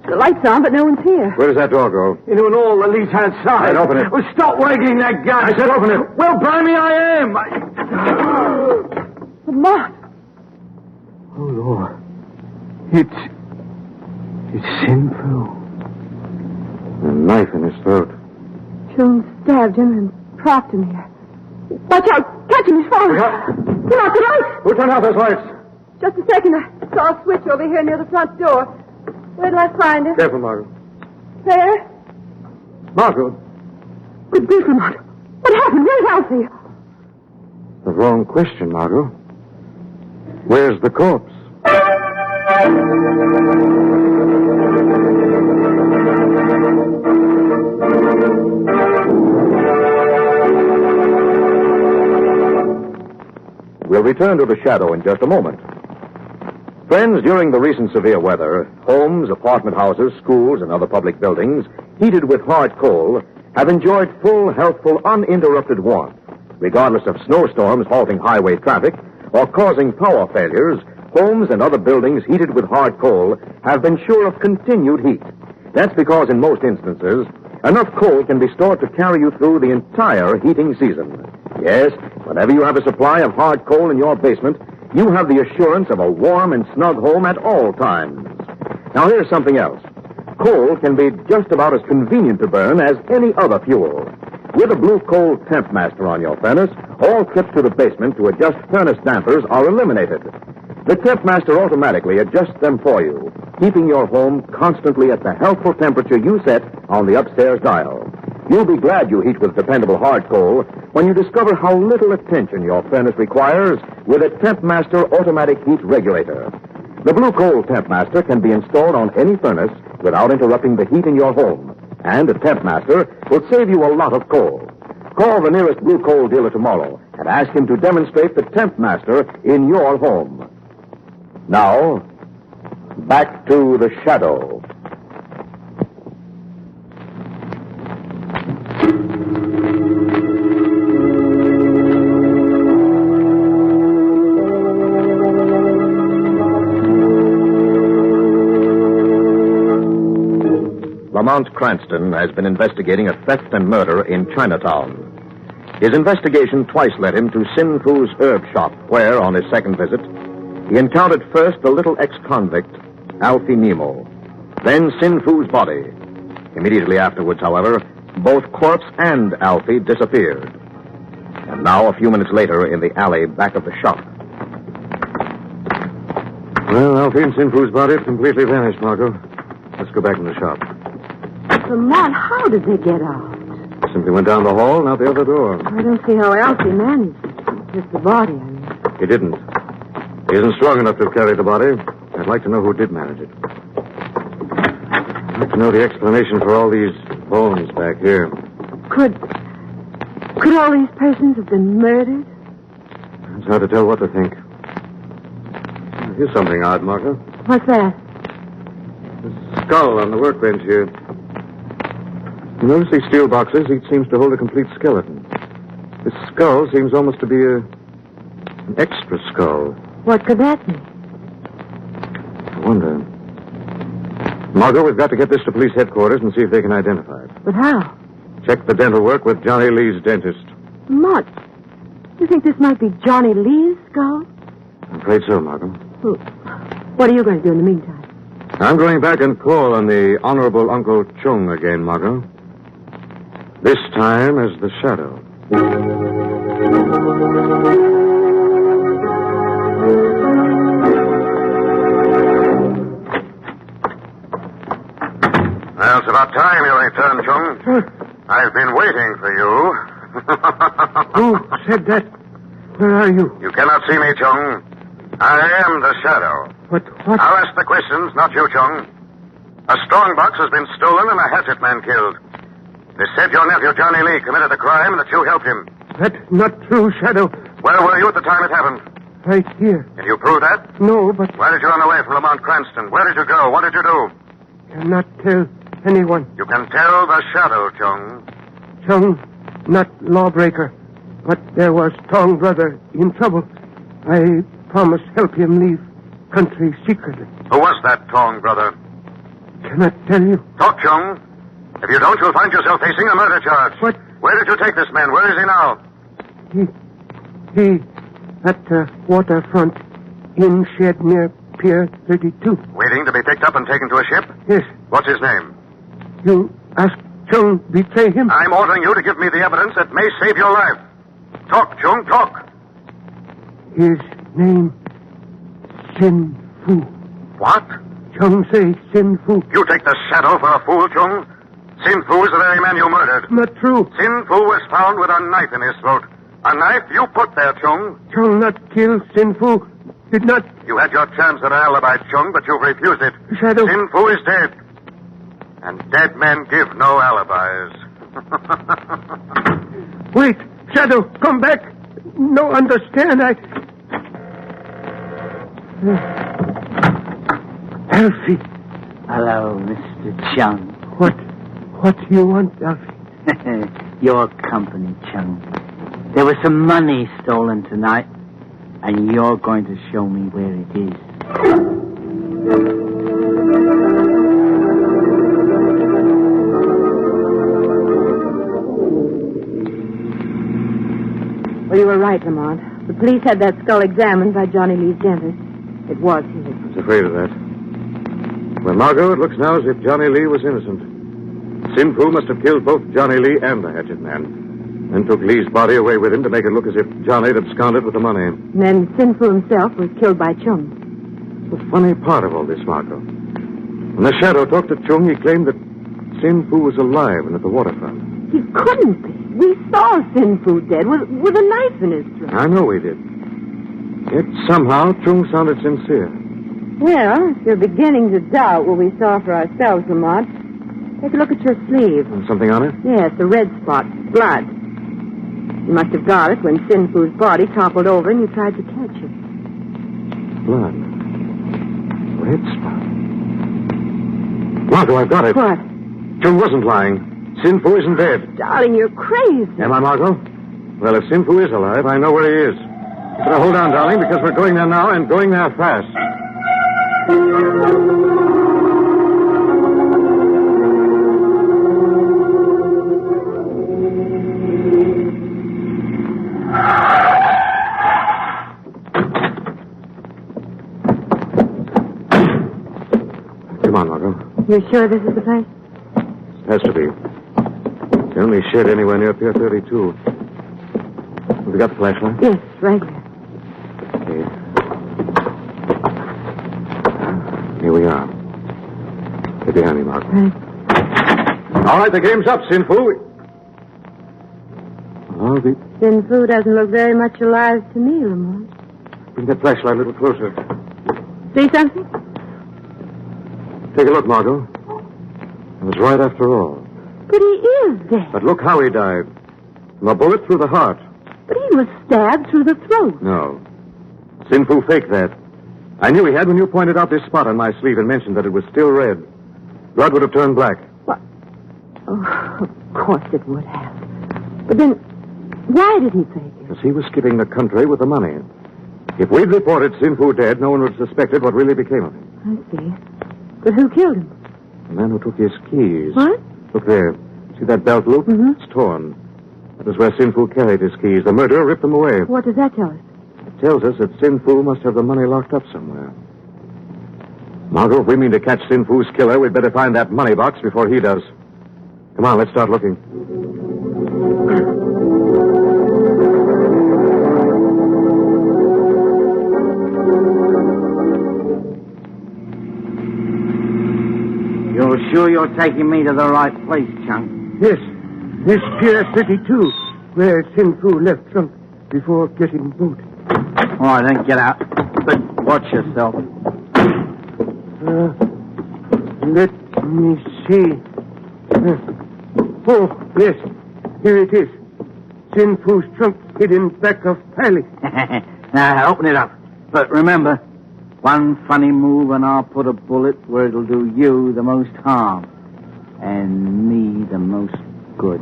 The light's on, but no one's here. Where does that door go? Into an all the leads outside. Right, open it. Well, stop wagging that gun. I said open it. Well, blimey, I am. Lamont! Oh, Lord. It's Sinfu. A knife in his throat. Jones stabbed him and propped him here. Watch out! Catch him, he's falling! Come out, the lights! Who turned out those lights? Just a second, I saw a switch over here near the front door. Where did I find it? Careful, Margot. There. Margot. Good grief, Lamont. What happened? Where's Alfie? The wrong question, Margot. Where's the corpse? We'll return to the shadow in just a moment. Friends, during the recent severe weather, homes, apartment houses, schools, and other public buildings, heated with hard coal, have enjoyed full, healthful, uninterrupted warmth. Regardless of snowstorms halting highway traffic or causing power failures, homes and other buildings heated with hard coal have been sure of continued heat. That's because in most instances, enough coal can be stored to carry you through the entire heating season. Yes, whenever you have a supply of hard coal in your basement, you have the assurance of a warm and snug home at all times. Now here's something else. Coal can be just about as convenient to burn as any other fuel. With a blue coal temp master on your furnace, all trips to the basement to adjust furnace dampers are eliminated. The temp master automatically adjusts them for you, keeping your home constantly at the healthful temperature you set on the upstairs dial. You'll be glad you heat with dependable hard coal when you discover how little attention your furnace requires with a Temp Master automatic heat regulator. The Blue Coal Temp Master can be installed on any furnace without interrupting the heat in your home. And a Temp Master will save you a lot of coal. Call the nearest Blue Coal dealer tomorrow and ask him to demonstrate the Temp Master in your home. Now, back to the shadow. Lamont Cranston has been investigating a theft and murder in Chinatown. His investigation twice led him to Sin Fu's herb shop, where, on his second visit, he encountered first the little ex-convict, Alfie Nemo, then Sin Fu's body. Immediately afterwards, however, both corpse and Alfie disappeared. And now, a few minutes later, in the alley back of the shop. Well, Alfie and Sin Fu's body have completely vanished, Margot. Let's go back in the shop. Lamont, how did they get out? Simply went down the hall and out the other door. I don't see how Alfie managed it. Just the body, I mean. He didn't. He isn't strong enough to have carried the body. I'd like to know who did manage it. I'd like to know the explanation for all these bones back here. Could all these persons have been murdered? It's hard to tell what to think. Here's something odd, Margot. What's that? This skull on the workbench here. You notice these steel boxes? Each seems to hold a complete skeleton. This skull seems almost to be an extra skull. What could that be? I wonder. Margot, we've got to get this to police headquarters and see if they can identify it. But how? Check the dental work with Johnny Lee's dentist. Lamont, you think this might be Johnny Lee's skull? I'm afraid so, Margot. What are you going to do in the meantime? I'm going back and call on the Honorable Uncle Chung again, Margot. This time as the Shadow. Well, it's about time you returned, Chung. I've been waiting for you. Who said that? Where are you? You cannot see me, Chung. I am the Shadow. What? I'll ask the questions, not you, Chung. A strong box has been stolen and a hatchet man killed. They said your nephew, Johnny Lee, committed the crime and that you helped him. That's not true, Shadow. Where were you at the time it happened? Right here. Can you prove that? No, but... Why did you run away from Lamont Cranston? Where did you go? What did you do? Cannot tell anyone. You can tell the Shadow, Chung. Chung, not lawbreaker, but there was Tong brother in trouble. I promised help him leave country secretly. Who was that Tong brother? Cannot tell you. Talk, Chung. If you don't, you'll find yourself facing a murder charge. What? Where did you take this man? Where is he now? He at the waterfront inn shed near Pier 32. Waiting to be picked up and taken to a ship? Yes. What's his name? You asked Chung betray him? I'm ordering you to give me the evidence that may save your life. Talk, Chung, talk. His name, Sin Fu. What? Chung say Sin Fu. You take the Shadow for a fool, Chung? Sin Fu is the very man you murdered. Not true. Sin Fu was found with a knife in his throat. A knife you put there, Chung. Chung not kill Sin Fu. Did not... You had your chance at an alibi, Chung, but you've refused it. Shadow... Sin Fu is dead. And dead men give no alibis. Wait, Shadow, come back. No, understand, Alfie. Hello, Mr. Chung. What do you want, Alfie? Your company, Chung. There was some money stolen tonight, and you're going to show me where it is. Well, you were right, Lamont. The police had that skull examined by Johnny Lee's dentist. It was his. I was afraid of that. Well, Margot, it looks now as if Johnny Lee was innocent. Sin Fu must have killed both Johnny Lee and the hatchet man, then took Lee's body away with him to make it look as if Johnny had absconded with the money. And then Sin Fu himself was killed by Chung. The funny part of all this, Margot. When the Shadow talked to Chung, he claimed that Sin Fu was alive and at the waterfront. He couldn't be. We saw Sin Fu dead with a knife in his throat. I know we did. Yet somehow Chung sounded sincere. Well, if you're beginning to doubt what we saw for ourselves, Lamont, take a look at your sleeve. Something on it? Yes, a red spot. Blood. You must have got it when Sin Fu's body toppled over and you tried to catch it. Blood. Red spot. Margot, I've got it. What? Chung wasn't lying. Sin Fu isn't dead. Darling, you're crazy. Am I, Margot? Well, if Sin Fu is alive, I know where he is. You better hold on, darling, because we're going there now and going there fast. Come on, Margot. You sure this is the place? Has to be. It's the only shed anywhere near Pier 32. Have you got the flashlight? Yes, right here. Okay. Here we are. Get behind me, Mark. Right. All right, the game's up, Sin Fu. Oh, Sin Fu doesn't look very much alive to me, Lamont. Bring that flashlight a little closer. See something? Take a look, Margot. It was right after all. But he is dead. But look how he died. From a bullet through the heart. But he was stabbed through the throat. No. Sin Fu faked that. I knew he had when you pointed out this spot on my sleeve and mentioned that it was still red. blood would have turned black. What? Oh, of course it would have. But then, why did he fake it? Because he was skipping the country with the money. If we'd reported Sin Fu dead, no one would have suspected what really became of him. I see. But who killed him? The man who took his keys. What? Look there. See that belt loop? Mm-hmm. It's torn. That was where Sin Fu carried his keys. The murderer ripped them away. What does that tell us? It tells us that Sin Fu must have the money locked up somewhere. Margot, if we mean to catch Sin Fu's killer, we'd better find that money box before he does. Come on, let's start looking. You're sure you're taking me to the right place, Chunk? Yes. This Pier 32, where Sin Fu left drunk before getting boat. All right, then get out. But watch yourself. Let me see. Oh, yes. Here it is. Sin Fu's trunk hidden back of pallet. Now, open it up. But remember, one funny move and I'll put a bullet where it'll do you the most harm. And me the most good.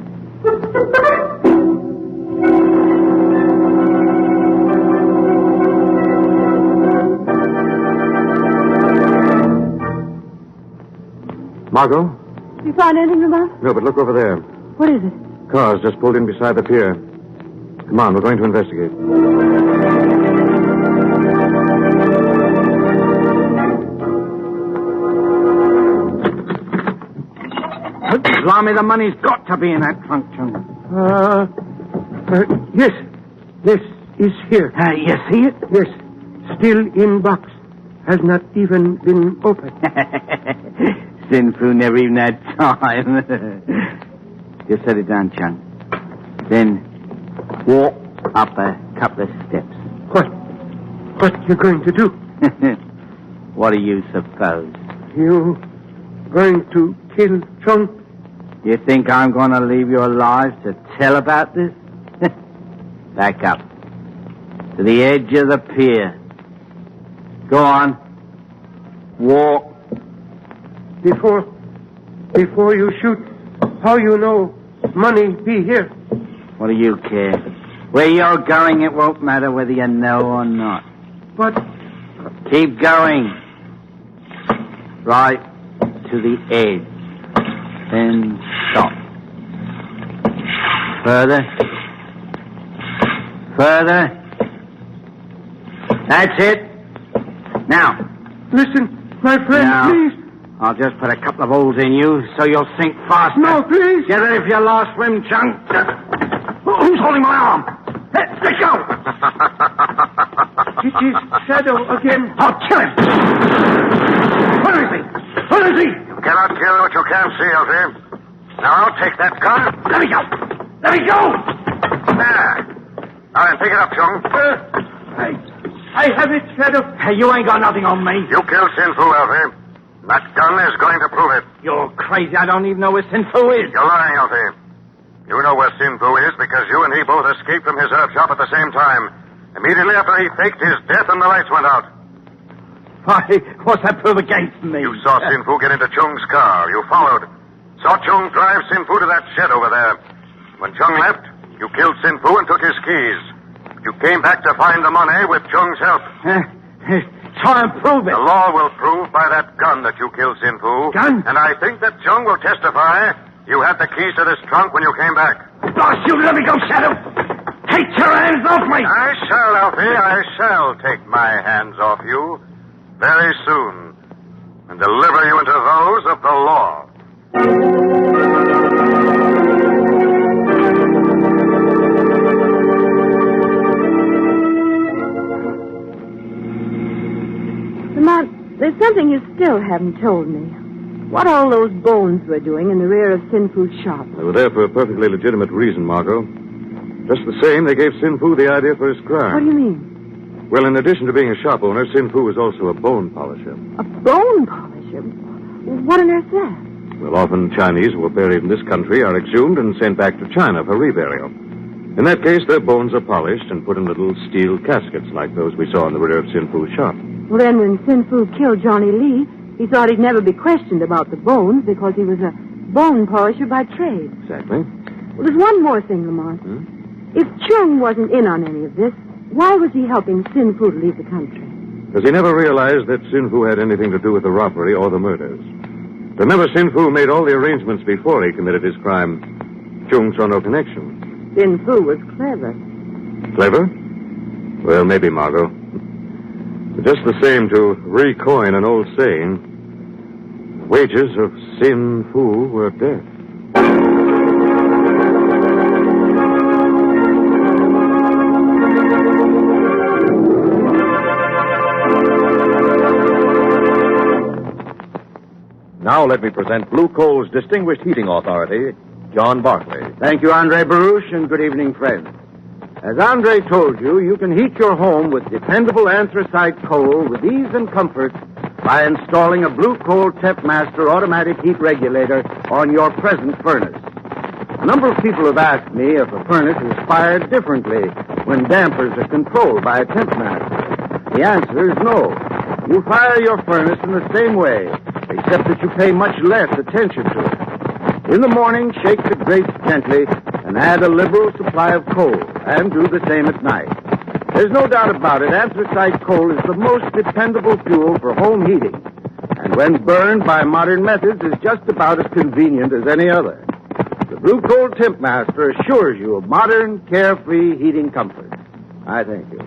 Margot? You found anything, Lamont? No, but look over there. What is it? Cars just pulled in beside the pier. Come on, we're going to investigate. Blimey, the money's got to be in that trunk, Chunk. Yes. Yes, it's here. You see it? Yes. Still in box. Has not even been opened. Sin Fu never even had time. Just set it down, Chunk. Then walk up a couple of steps. What you going to do? What do you suppose? You going to kill Chunk? You think I'm going to leave you alive to tell about this? Back up. To the edge of the pier. Go on. Walk. Before you shoot, how you know money be here? What do you care? Where you're going, it won't matter whether you know or not. But... Keep going. Right to the edge. Then stop. Further. Further. That's it. Now. Listen, my friend, now, please. I'll just put a couple of holes in you so you'll sink faster. No, please. Get ready for your last swim, Chunk. Who's holding my arm? Let go. It is Shadow again. I'll kill him. Where is he? Where is he? You cannot kill what you can't see, Elfie. Now I'll take that gun. Let me go. Let me go. There. Now then, pick it up, Chung. I have it, Shadow. Hey, you ain't got nothing on me. You killed Sin Fu, Elfie. That gun is going to prove it. You're crazy. I don't even know where Sin Fu is. You're lying, Elfie. You know where Sin Fu is because you and he both escaped from his herb shop at the same time. Immediately after he faked his death and the lights went out. Why, what's that prove against me? You saw Sin Fu get into Chung's car. You followed. Saw Chung drive Sin Fu to that shed over there. When Chung left, you killed Sin Fu and took his keys. You came back to find the money with Chung's help. Try and prove it. The law will prove by that gun that you killed Sin Fu. Gun? And I think that Chung will testify you had the keys to this trunk when you came back. Blast you, let me go, Shadow. Take your hands off me. I shall, Alfie. I shall take my hands off you very soon and deliver you into those of the law. Lamont, there's something you still haven't told me. What all those bones were doing in the rear of Sin Fu's shop? They were there for a perfectly legitimate reason, Margot. Just the same, they gave Sin Fu the idea for his crime. What do you mean? Well, in addition to being a shop owner, Sin Fu was also a bone polisher. A bone polisher? What on earth's that? Well, often Chinese who are buried in this country are exhumed and sent back to China for reburial. In that case, their bones are polished and put in little steel caskets like those we saw in the rear of Sin Fu's shop. Well, then when Sin Fu killed Johnny Lee, He thought he'd never be questioned about the bones because he was a bone polisher by trade. Exactly. Well, there's one more thing, Lamont. If Chung wasn't in on any of this, why was he helping Sin Fu to leave the country? Because he never realized that Sin Fu had anything to do with the robbery or the murders. Remember, Sin Fu made all the arrangements before he committed his crime. Chung saw no connection. Sin Fu was clever. Clever? Well, maybe, Margot. But just the same, to recoin an old saying, wages of Sin Fu were death. Now let me present Blue Coal's distinguished heating authority, John Barclay. Thank you, Andre Baruch, and good evening, friends. As Andre told you, you can heat your home with dependable anthracite coal with ease and comfort by installing a Blue Coal Tempmaster automatic heat regulator on your present furnace. A number of people have asked me if a furnace is fired differently when dampers are controlled by a Tempmaster. The answer is no. You fire your furnace in the same way, except that you pay much less attention to it. In the morning, shake the grates gently and add a liberal supply of coal, and do the same at night. There's no doubt about it, anthracite coal is the most dependable fuel for home heating, and when burned by modern methods is just about as convenient as any other. The Blue Coal Tempmaster assures you of modern, carefree heating comfort. I thank you.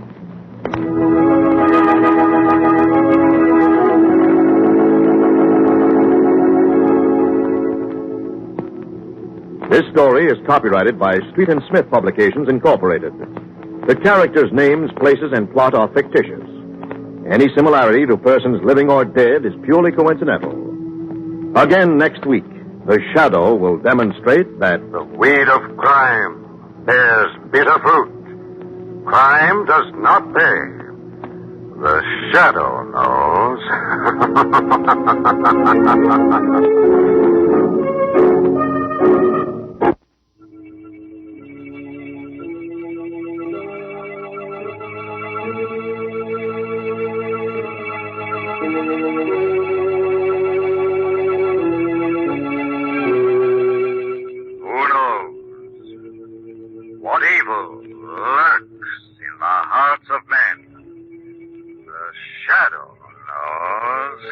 This story is copyrighted by Street and Smith Publications, Incorporated. The characters' names, places, and plot are fictitious. Any similarity to persons living or dead is purely coincidental. Again next week, The Shadow will demonstrate that the weed of crime bears bitter fruit. Crime does not pay. The Shadow knows. What evil lurks in the hearts of men? The Shadow knows.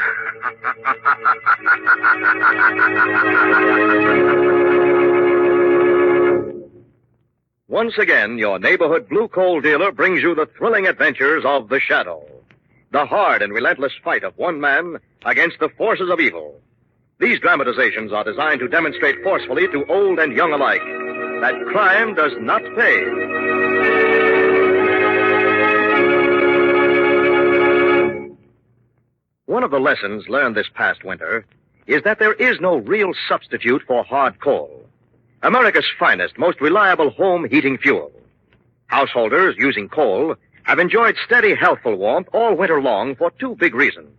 Once again, your neighborhood Blue Coal dealer brings you the thrilling adventures of The Shadow, the hard and relentless fight of one man against the forces of evil. These dramatizations are designed to demonstrate forcefully to old and young alike that crime does not pay. One of the lessons learned this past winter is that there is no real substitute for hard coal, America's finest, most reliable home heating fuel. Householders using coal have enjoyed steady, healthful warmth all winter long for two big reasons.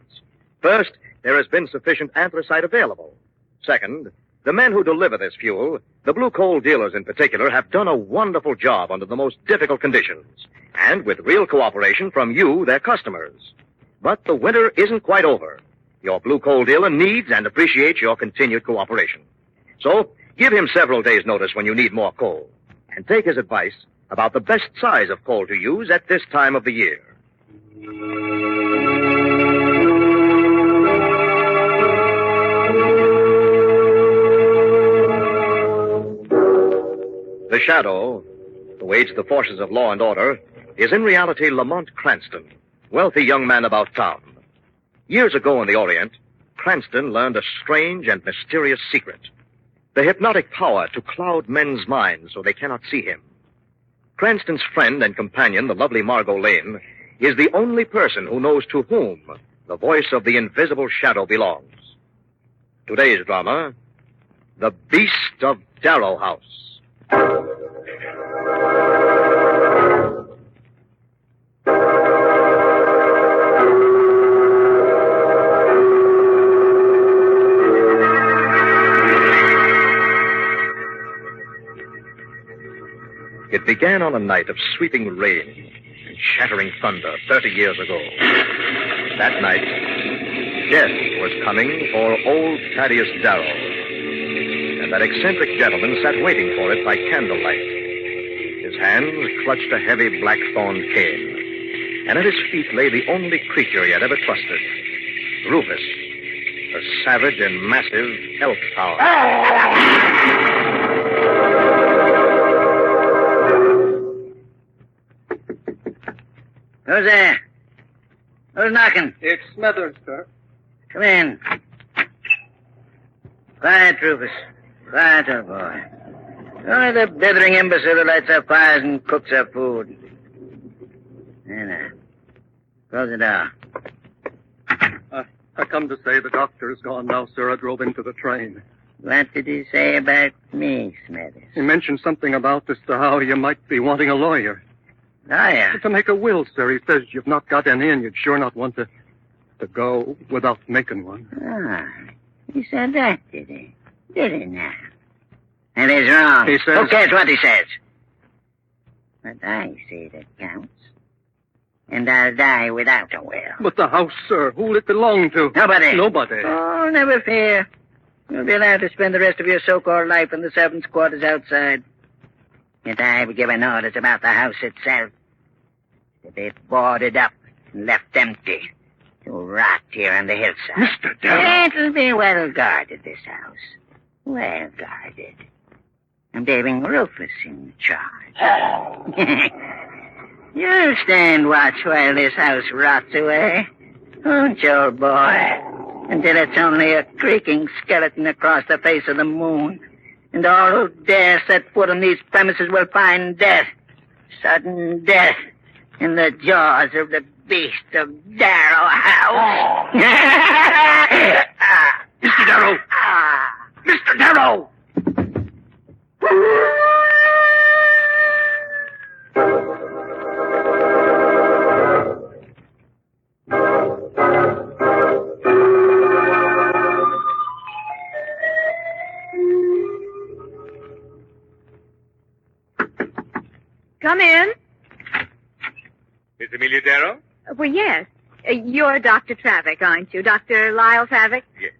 First, there has been sufficient anthracite available. Second, the men who deliver this fuel, the Blue Coal dealers in particular, have done a wonderful job under the most difficult conditions, and with real cooperation from you, their customers. But the winter isn't quite over. Your Blue Coal dealer needs and appreciates your continued cooperation. So, give him several days' notice when you need more coal, and take his advice about the best size of coal to use at this time of the year. The Shadow, who aids the forces of law and order, is in reality Lamont Cranston, wealthy young man about town. Years ago in the Orient, Cranston learned a strange and mysterious secret: the hypnotic power to cloud men's minds so they cannot see him. Cranston's friend and companion, the lovely Margot Lane, is the only person who knows to whom the voice of the invisible Shadow belongs. Today's drama, The Beast of Darrow House. It began on a night of sweeping rain and shattering thunder 30 years ago. That night, Death was coming for old Thaddeus Darrow. And that eccentric gentleman sat waiting for it by candlelight. His hands clutched a heavy black-thorned cane. And at his feet lay the only creature he had ever trusted, Rufus, a savage and massive elk hound. Who's there? Who's knocking? It's Smithers, sir. Come in. Quiet, Rufus. Quiet, old boy. Only the blithering imbecile who lights our fires and cooks our food. There now. Close the door. I come to say the doctor is gone now, sir. I drove into the train. What did he say about me, Smithers? He mentioned something about as to how you might be wanting a lawyer. Lawyer? To make a will, sir. He says you've not got any and you'd sure not want to go without making one. Ah, he said that, did he? Did he now? And he's wrong. He says... Who cares what he says? But I say that counts. And I'll die without a will. But the house, sir, who'll it belong to? Nobody. Nobody. Oh, never fear. You'll be allowed to spend the rest of your so-called life in the servants' quarters outside. Yet I've given orders about the house itself. To be boarded up and left empty. To rot here on the hillside. Mr. Darrow! It'll be well guarded, this house. Well guarded. I'm leaving Rufus in charge. You'll stand watch while this house rots away. Won't you, old boy? Until it's only a creaking skeleton across the face of the moon. And all who dare set foot on these premises will find death. Sudden death. In the jaws of the beast of Darrow House. Mr. Darrow! Mr. Darrow! Come in. Miss Amelia Darrow? Well, yes. You're Dr. Travick, aren't you? Dr. Lyle Travick? Yes.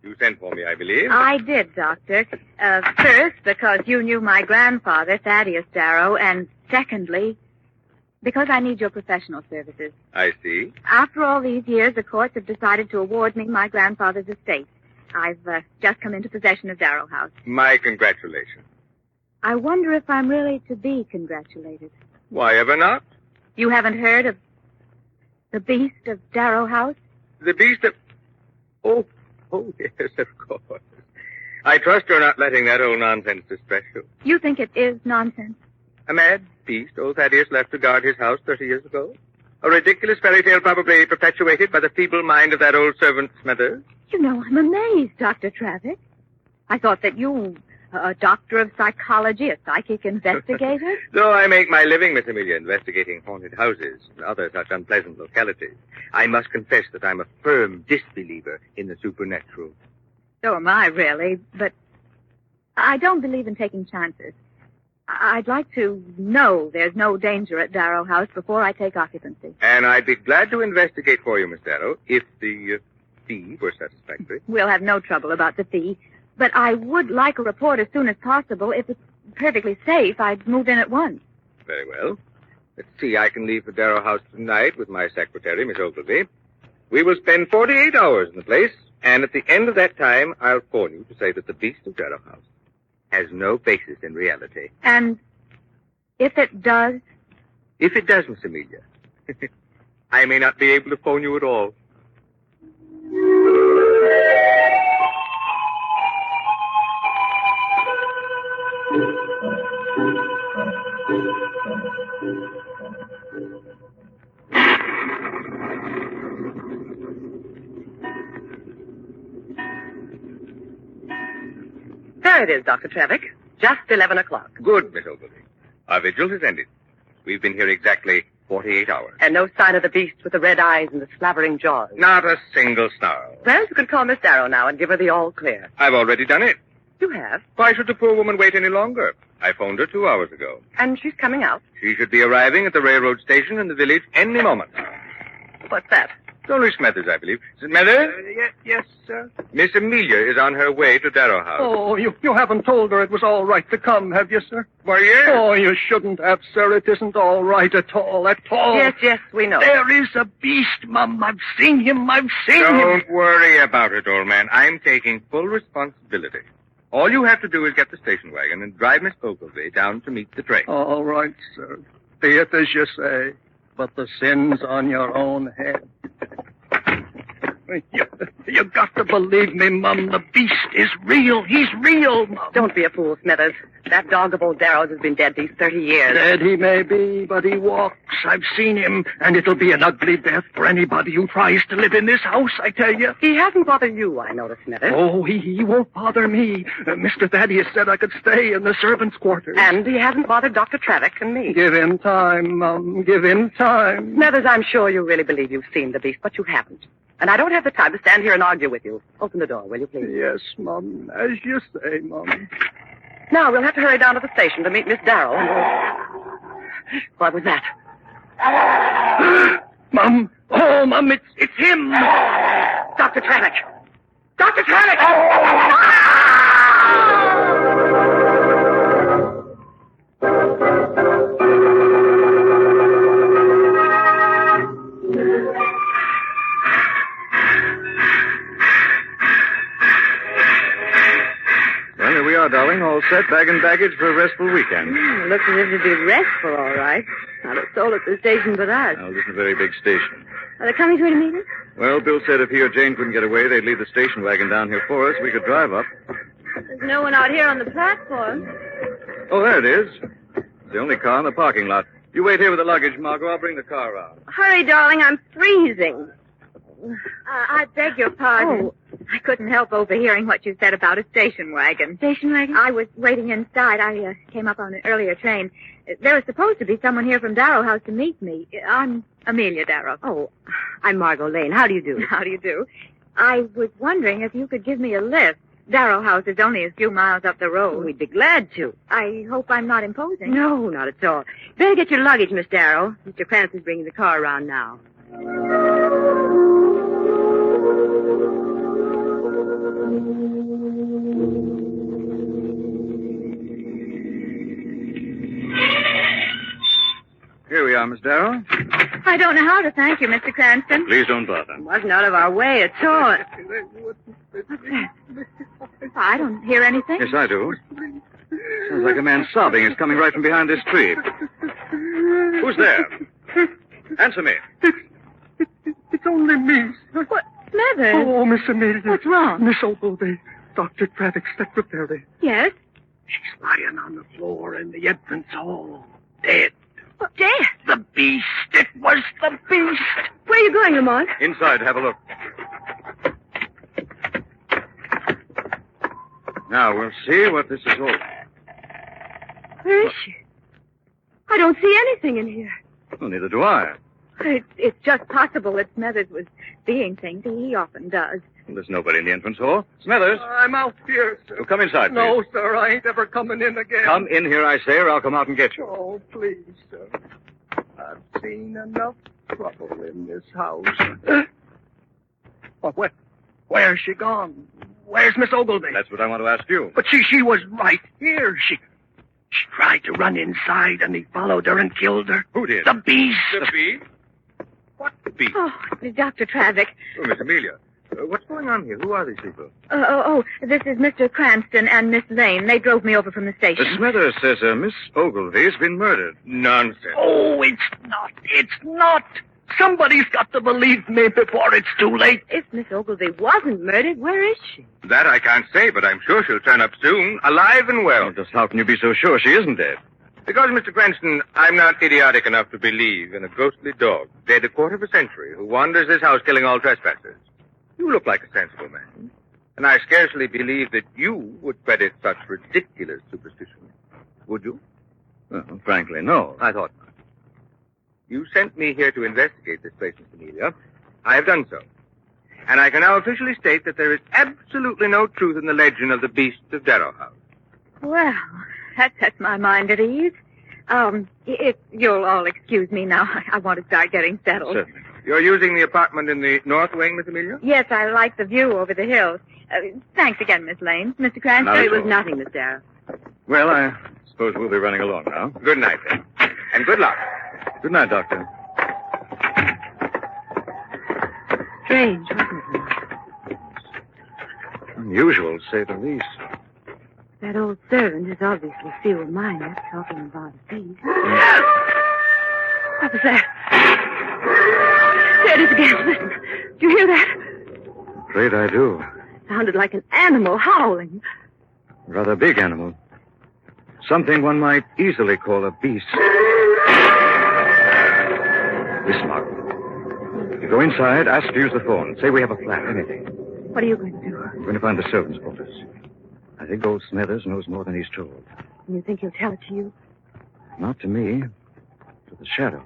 You sent for me, I believe. I did, Doctor. First, because you knew my grandfather, Thaddeus Darrow, and secondly, because I need your professional services. I see. After all these years, the courts have decided to award me my grandfather's estate. I've just come into possession of Darrow House. My congratulations. I wonder if I'm really to be congratulated. Why ever not? You haven't heard of the beast of Darrow House? The beast of... Oh, yes, of course. I trust you're not letting that old nonsense distress you. You think it is nonsense? A mad beast old Thaddeus left to guard his house 30 years ago? A ridiculous fairy tale probably perpetuated by the feeble mind of that old servant Smithers? You know, I'm amazed, Dr. Travick. I thought that you... a doctor of psychology, a psychic investigator? Though I make my living, Miss Amelia, investigating haunted houses and other such unpleasant localities, I must confess that I'm a firm disbeliever in the supernatural. So am I, really, but I don't believe in taking chances. I'd like to know there's no danger at Darrow House before I take occupancy. And I'd be glad to investigate for you, Miss Darrow, if the fee were satisfactory. We'll have no trouble about the fee. But I would like a report as soon as possible. If it's perfectly safe, I'd move in at once. Very well. Let's see, I can leave for Darrow House tonight with my secretary, Miss Ogilvy. We will spend 48 hours in the place, and at the end of that time, I'll phone you to say that the beast of Darrow House has no basis in reality. And if it does? If it does, Miss Amelia, I may not be able to phone you at all. There it is, Dr. Travick. Just 11 o'clock. Good, Miss Ogilvy. Our vigil has ended. We've been here exactly 48 hours. And no sign of the beast with the red eyes and the slavering jaws. Not a single snarl. Well, you can call Miss Darrow now and give her the all clear. I've already done it. You have? Why should the poor woman wait any longer? I phoned her 2 hours ago. And she's coming out? She should be arriving at the railroad station in the village any moment. What's that? It's only Smethers, I believe. Smethers? Yes, sir. Miss Amelia is on her way to Darrow House. Oh, you haven't told her it was all right to come, have you, sir? Why, yes. Oh, you shouldn't have, sir. It isn't all right at all, at all. Yes, we know. There is a beast, Mum. I've seen him. Don't worry about it, old man. I'm taking full responsibility. All you have to do is get the station wagon and drive Miss Ogilvy down to meet the train. All right, sir. Be it as you say, but the sin's on your own head. You got to believe me, Mum. The beast is real. He's real, Mum. Don't be a fool, Smithers. That dog of old Darrow's has been dead these 30 years. Dead he may be, but he walks. I've seen him, and it'll be an ugly death for anybody who tries to live in this house, I tell you. He hasn't bothered you, I notice, Smithers. Oh, he won't bother me. Mr. Thaddeus said I could stay in the servants' quarters. And he hasn't bothered Dr. Travick and me. Give him time, Mum. Give him time. Smithers, I'm sure you really believe you've seen the beast, but you haven't. And I don't have the time to stand here and argue with you. Open the door, will you, please? Yes, Mum. As you say, Mum. Now, we'll have to hurry down to the station to meet Miss Darrow. What was that? Mum. Oh, Mum, it's him. Dr. Travick. Dr. Travick! Well, here we are, darling. All set, bag and baggage for a restful weekend. Looks as if it'd be restful, all right. Not a soul at the station but us. Well, this is a very big station. Are they coming through to meet us? Well, Bill said if he or Jane couldn't get away, they'd leave the station wagon down here for us. We could drive up. There's no one out here on the platform. Oh, there it is. It's the only car in the parking lot. You wait here with the luggage, Margot. I'll bring the car around. Hurry, darling, I'm freezing. I beg your pardon. Oh, I couldn't help overhearing what you said about a station wagon. Station wagon? I was waiting inside. I came up on an earlier train. There was supposed to be someone here from Darrow House to meet me. I'm Amelia Darrow. Oh, I'm Margot Lane. How do you do? How do you do? I was wondering if you could give me a lift. Darrow House is only a few miles up the road. We'd be glad to. I hope I'm not imposing. No, not at all. Better get your luggage, Miss Darrow. Mr. Cranston's bringing the car around now. Here we are, Miss Darrow. I don't know how to thank you, Mr. Cranston. Please don't bother. Wasn't out of our way at all. I don't hear anything. Yes, I do. Sounds like a man sobbing. It's coming right from behind this tree. Who's there? Answer me. It's only me. What? Smithers? Oh, Miss Amelia. What's wrong? Miss Ogilvy. Dr. Travick's secretary. Yes? She's lying on the floor in the entrance hall. Dead. What, dead? The beast. It was the beast. Where are you going, Lamont? Inside, have a look. Now, we'll see what this is all. Where is she? I don't see anything in here. Well, neither do I. It's just possible that Smithers was seeing things. He often does. Well, there's nobody in the entrance hall. Smithers. I'm out here, sir. Well, come inside, please. No, sir, I ain't ever coming in again. Come in here, I say, or I'll come out and get you. Oh, please, sir. I've seen enough trouble in this house. But where's she gone? Where's Miss Ogilvy? That's what I want to ask you. But she was right here. She tried to run inside, and he followed her and killed her. Who did? The beast. The beast? What beast? Oh, Dr. Travick. Oh, Miss Amelia. What's going on here? Who are these people? This is Mr. Cranston and Miss Lane. They drove me over from the station. Smithers says Miss Ogilvy's been murdered. Nonsense. Oh, it's not. It's not. Somebody's got to believe me before it's too late. If Miss Ogilvy wasn't murdered, where is she? That I can't say, but I'm sure she'll turn up soon, alive and well. Just how can you be so sure she isn't dead? Because, Mr. Cranston, I'm not idiotic enough to believe in a ghostly dog, dead a quarter of a century, who wanders this house killing all trespassers. You look like a sensible man, and I scarcely believe that you would credit such ridiculous superstition. Would you? Well, frankly, no. I thought not. You sent me here to investigate this place, Miss Amelia. I have done so. And I can now officially state that there is absolutely no truth in the legend of the beast of Darrow House. Well, that sets my mind at ease. If you'll all excuse me now, I want to start getting settled. Certainly. You're using the apartment in the north wing, Miss Amelia? Yes, I like the view over the hills. Thanks again, Miss Lane. Mr. Cranston? Not at It was all. nothing, Miss Darrow. Well, I suppose we'll be running along now. Good night, then. And good luck. Good night, Doctor. Strange, wasn't it? Unusual, to say the least. That old servant is obviously still minded, talking about a thief. What was that? There it is again. Listen. Do you hear that? Afraid I do. Sounded like an animal howling. A rather big animal. Something one might easily call a beast. Listen, Margaret. You go inside, ask to use the phone. Say we have a flat, anything. What are you going to do? I'm going to find the servants' quarters. I think old Smithers knows more than he's told. And you think he'll tell it to you? Not to me. To the shadow.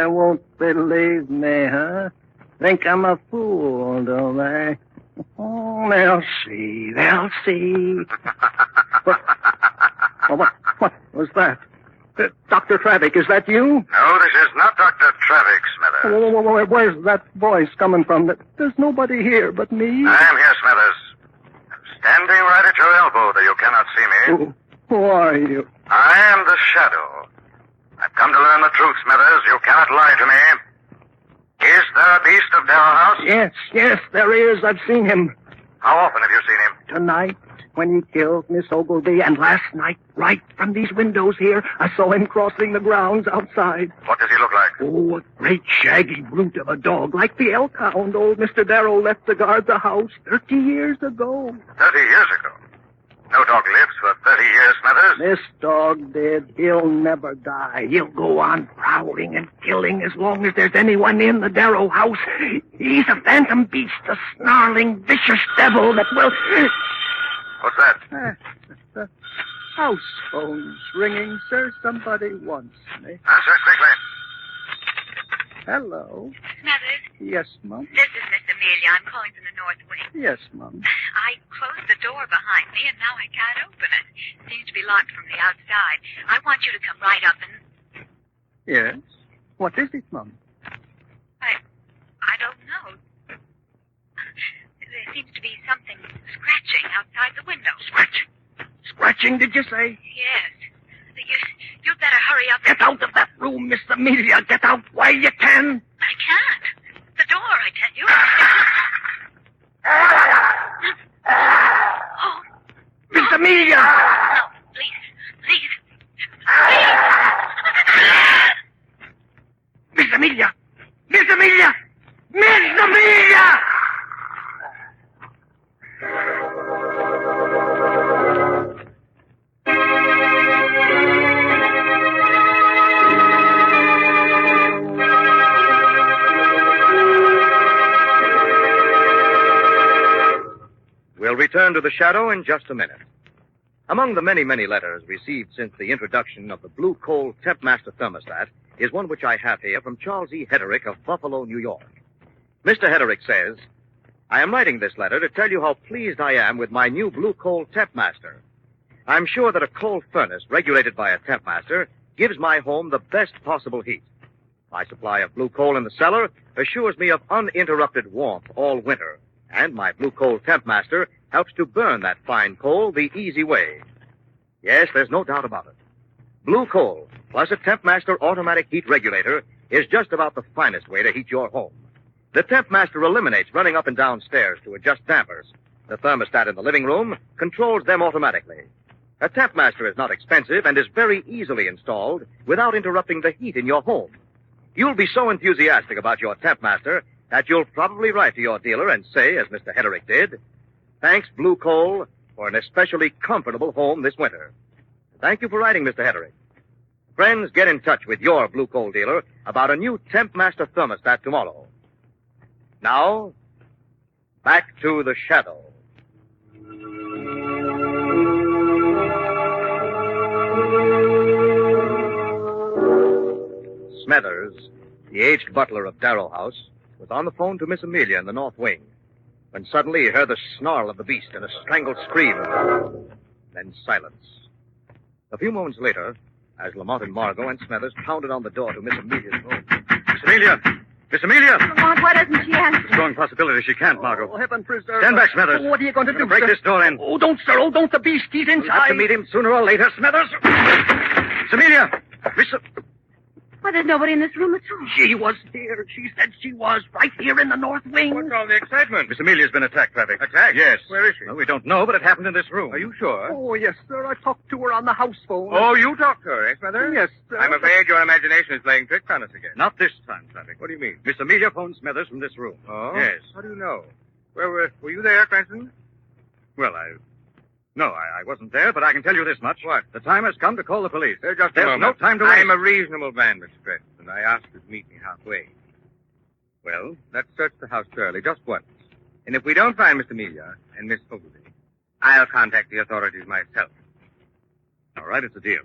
Won't believe me, huh? Think I'm a fool, don't they? Oh, they'll see. They'll see. What was that? Dr. Travick, is that you? No, this is not Dr. Travick, Smithers. Where's that voice coming from? There's nobody here but me. I am here, Smithers. Standing right at your elbow, though you cannot see me. Who are you? I am the Shadow. I've come to learn the truth, Smithers. You cannot lie to me. Is there a beast of Darrow House? Yes, there is. I've seen him. How often have you seen him? Tonight, when he killed Miss Ogilvy, and last night, right from these windows here, I saw him crossing the grounds outside. What does he look like? Oh, a great shaggy brute of a dog, like the elk hound old Mr. Darrow left to guard the house 30 years ago. 30 years ago? No dog lives for 30 years, Smithers. This dog did. He'll never die. He'll go on prowling and killing as long as there's anyone in the Darrow house. He's a phantom beast, a snarling, vicious devil that will... What's that? The house phone's ringing, sir. Somebody wants me. Answer quickly. Hello. Smothers? Yes, Mum. This is Miss Amelia. I'm calling from the north wing. Yes, Mum. I closed the door behind me, and now I can't open it. Seems to be locked from the outside. I want you to come right up and... Yes? What is it, Mum? I don't know. There seems to be something scratching outside the window. Scratching, did you say? Yes. You'd better hurry up. Get out of that room, Miss Amelia. Get out while you can. I can't. The door, I tell you. Oh. Miss Amelia! No, please. Miss Amelia! Miss Amelia! Miss Amelia! We'll return to the shadow in just a minute. Among the many, many letters received since the introduction of the Blue Coal Tempmaster thermostat is one which I have here from Charles E. Hederick of Buffalo, New York. Mr. Hederick says, I am writing this letter to tell you how pleased I am with my new Blue Coal Tempmaster. I'm sure that a coal furnace regulated by a Tempmaster gives my home the best possible heat. My supply of blue coal in the cellar assures me of uninterrupted warmth all winter, and my Blue Coal Tempmaster helps to burn that fine coal the easy way. Yes, there's no doubt about it. Blue coal plus a Tempmaster automatic heat regulator is just about the finest way to heat your home. The Tempmaster eliminates running up and down stairs to adjust dampers. The thermostat in the living room controls them automatically. A Tempmaster is not expensive and is very easily installed without interrupting the heat in your home. You'll be so enthusiastic about your Tempmaster that you'll probably write to your dealer and say, as Mr. Hederick did, thanks, Blue Coal, for an especially comfortable home this winter. Thank you for writing, Mr. Hederick. Friends, get in touch with your Blue Coal dealer about a new Tempmaster thermostat tomorrow. Now, back to the shadow. Smithers, the aged butler of Darrow House, was on the phone to Miss Amelia in the North Wing. when suddenly he heard the snarl of the beast and a strangled scream. Then silence. A few moments later, as Lamont and Margot and Smithers pounded on the door to Miss Amelia's room. Miss Amelia! Miss Amelia! Lamont, why doesn't she answer? Strong possibility she can't, Margot. Oh, heaven preserve Stand us. back, Smithers. What are you going to do, Break sir? this door in. Oh, don't, sir. Oh, don't. The beast. He's inside. We'll have to meet him sooner or later, Smithers. Miss Amelia! Miss... Why, there's nobody in this room at all. She was here. She said she was right here in the north wing. What's all the excitement? Miss Amelia's been attacked, Traffic. Attacked? Yes. Where is she? Well, we don't know, but it happened in this room. Are you sure? Oh, yes, sir. I talked to her on the house phone. Oh, you talked to her, eh, Smithers? Yes, sir. I'm afraid your imagination is playing tricks on us again. Not this time, Traffic. What do you mean? Miss Amelia phoned Smithers from this room. Oh? Yes. How do you know? Where were you there, Cranston? Well, I wasn't there, but I can tell you this much. What? The time has come to call the police. Just a There's moment. no time to waste. I'm a reasonable man, Mr. Cranston. I asked you to meet me halfway. Well, let's search the house thoroughly, just once. And if we don't find Miss Amelia and Miss Ogilvy, I'll contact the authorities myself. All right, it's a deal.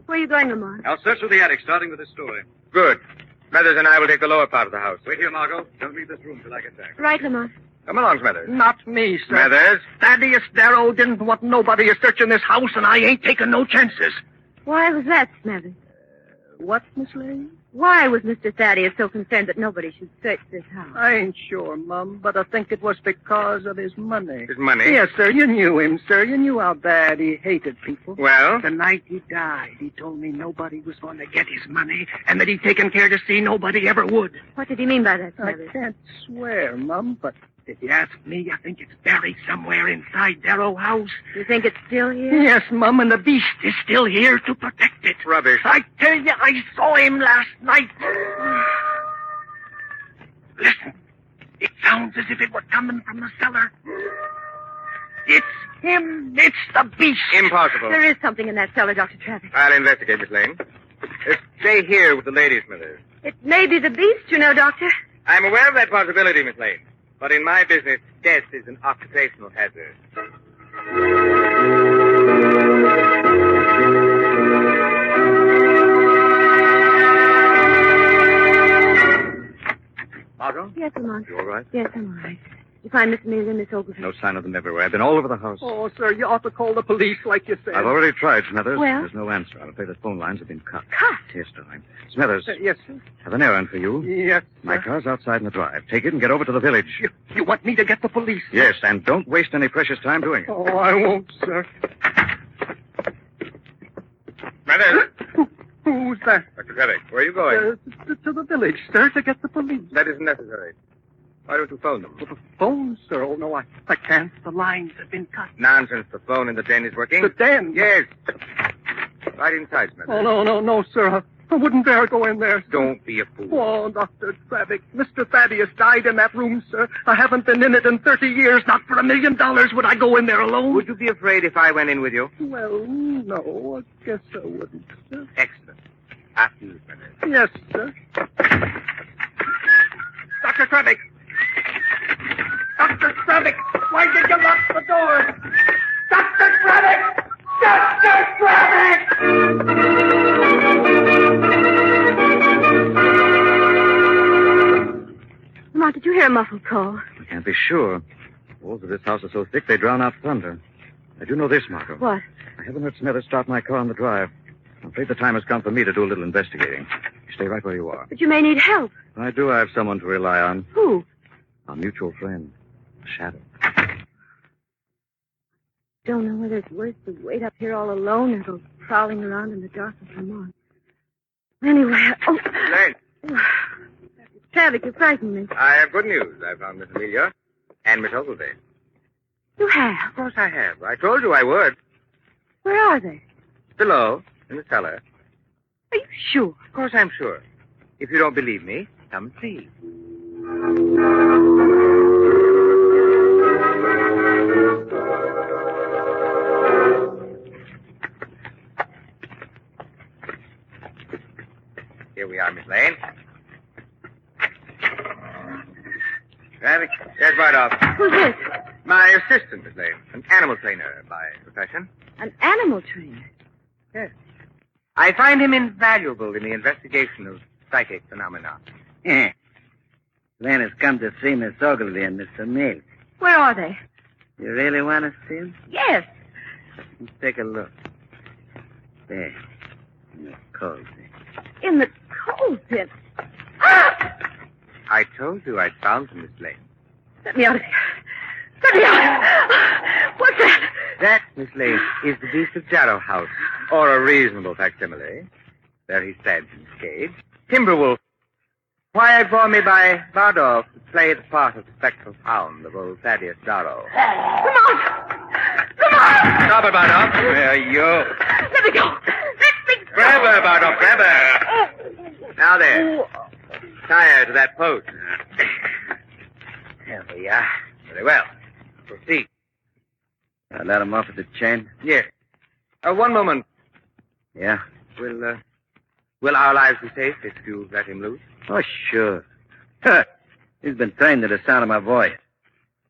Where are you going, Lamont? I'll search through the attic, starting with this story. Good. Smithers and I will take the lower part of the house. Wait here, Margot. Don't leave this room till I get back. Right, Lamont. Come along, Smithers. Not me, sir. Smithers? Thaddeus Darrow didn't want nobody searching this house, and I ain't taking no chances. Why was that, Smithers? What, Miss Lane? Why was Mr. Thaddeus so concerned that nobody should search this house? I ain't sure, Mum, but I think it was because of his money. His money? Yes, sir. You knew him, sir. You knew how bad he hated people. Well? The night he died, he told me nobody was going to get his money and that he'd taken care to see nobody ever would. What did he mean by that, I Smithers? can't swear, Mum, but if you ask me, I think it's buried somewhere inside Darrow House. You think it's still here? Yes, Mum, and the beast is still here to protect it. Rubbish. I tell you, I saw him last night. Listen, it sounds as if it were coming from the cellar. It's him. It's the beast. Impossible. There is something in that cellar, Dr. Travis. I'll investigate, Miss Lane. Stay here with the ladies, Smithers. It may be the beast, you know, Doctor. I'm aware of that possibility, Miss Lane. But in my business, death is an occupational hazard. Margot? Yes, Lamont. You all right? Yes, I'm all right. Did you find Miss Amelia and Miss Ogilvy? No sign of them everywhere. I've been all over the house. Oh, sir, you ought to call the police like you said. I've already tried, Smithers. Well? There's no answer. I'm afraid the phone lines have been cut. Cut? Yes, darling. Smithers, Yes, sir. have an errand for you. Yes, My sir. car's outside in the drive. Take it and get over to the village. You want me to get the police? Yes, and don't waste any precious time doing it. Oh, I won't, sir. Smithers! Who's that? Dr. Trevik, where are you going? To the village, sir, to get the police. That isn't necessary. Why don't you phone them? The phone, sir? Oh, no, I can't. The lines have been cut. Nonsense. The phone in the den is working. The den? Yes. Right inside, Smithers. Oh, no, sir. I wouldn't dare go in there. Don't be a fool. Oh, Dr. Travick, Mr. Thaddeus died in that room, sir. I haven't been in it in 30 years. Not for $1 million would I go in there alone. Would you be afraid if I went in with you? Well, no, I guess I wouldn't, sir. Excellent. After you, Smithers. Yes, sir. Dr. Travick! Dr. Travick! Why did you lock the door? Dr. Travick! Dr. Travick! Lamont, did you hear a muffled call? I can't be sure. The walls of this house are so thick they drown out thunder. I do know this, Margot. What? I haven't heard Smithers start my car on the drive. I'm afraid the time has come for me to do a little investigating. You stay right where you are. But you may need help. I do have someone to rely on. Who? Our mutual friend, Shadow. Don't know whether it's worth to wait up here all alone or go prowling around in the dark with Lamont. Anyway, Lane, Travick, you frightened me. I have good news. I found Miss Amelia and Miss Ogilvy. You have? Of course I have. I told you I would. Where are they? Below, in the cellar. Are you sure? Of course I'm sure. If you don't believe me, come see. Here we are, Miss Lane. Traffic. Yes, right off. Who's this? My assistant, Miss Lane. An animal trainer by profession. An animal trainer. Yes. I find him invaluable in the investigation of psychic phenomena. Len has come to see Miss Ogilvy and Mr. Milne. Where are they? You really want to see him? Yes. Let's take a look. There. In the coal pit. In the coal pit. I told you I'd found them, Miss Lane. Let me out of here. Let me out. What's that? That, Miss Lane, is the beast of Jarrow House, or a reasonable facsimile. There he stands in his cage. Timberwolf, wired for me by Bardolph to play the part of the spectral hound of old Thaddeus Darrow. Lamont! Lamont! Stop it, Bardolph. There you. Let me go. Let me go. Grab her, Bardolph, grab her. Now there. Tie her to that post. There we are. Very well. Proceed. I let him off at the chain? Yes. One moment. Yeah? Will our lives be safe if you let him loose? Oh, sure. He's been trained to the sound of my voice.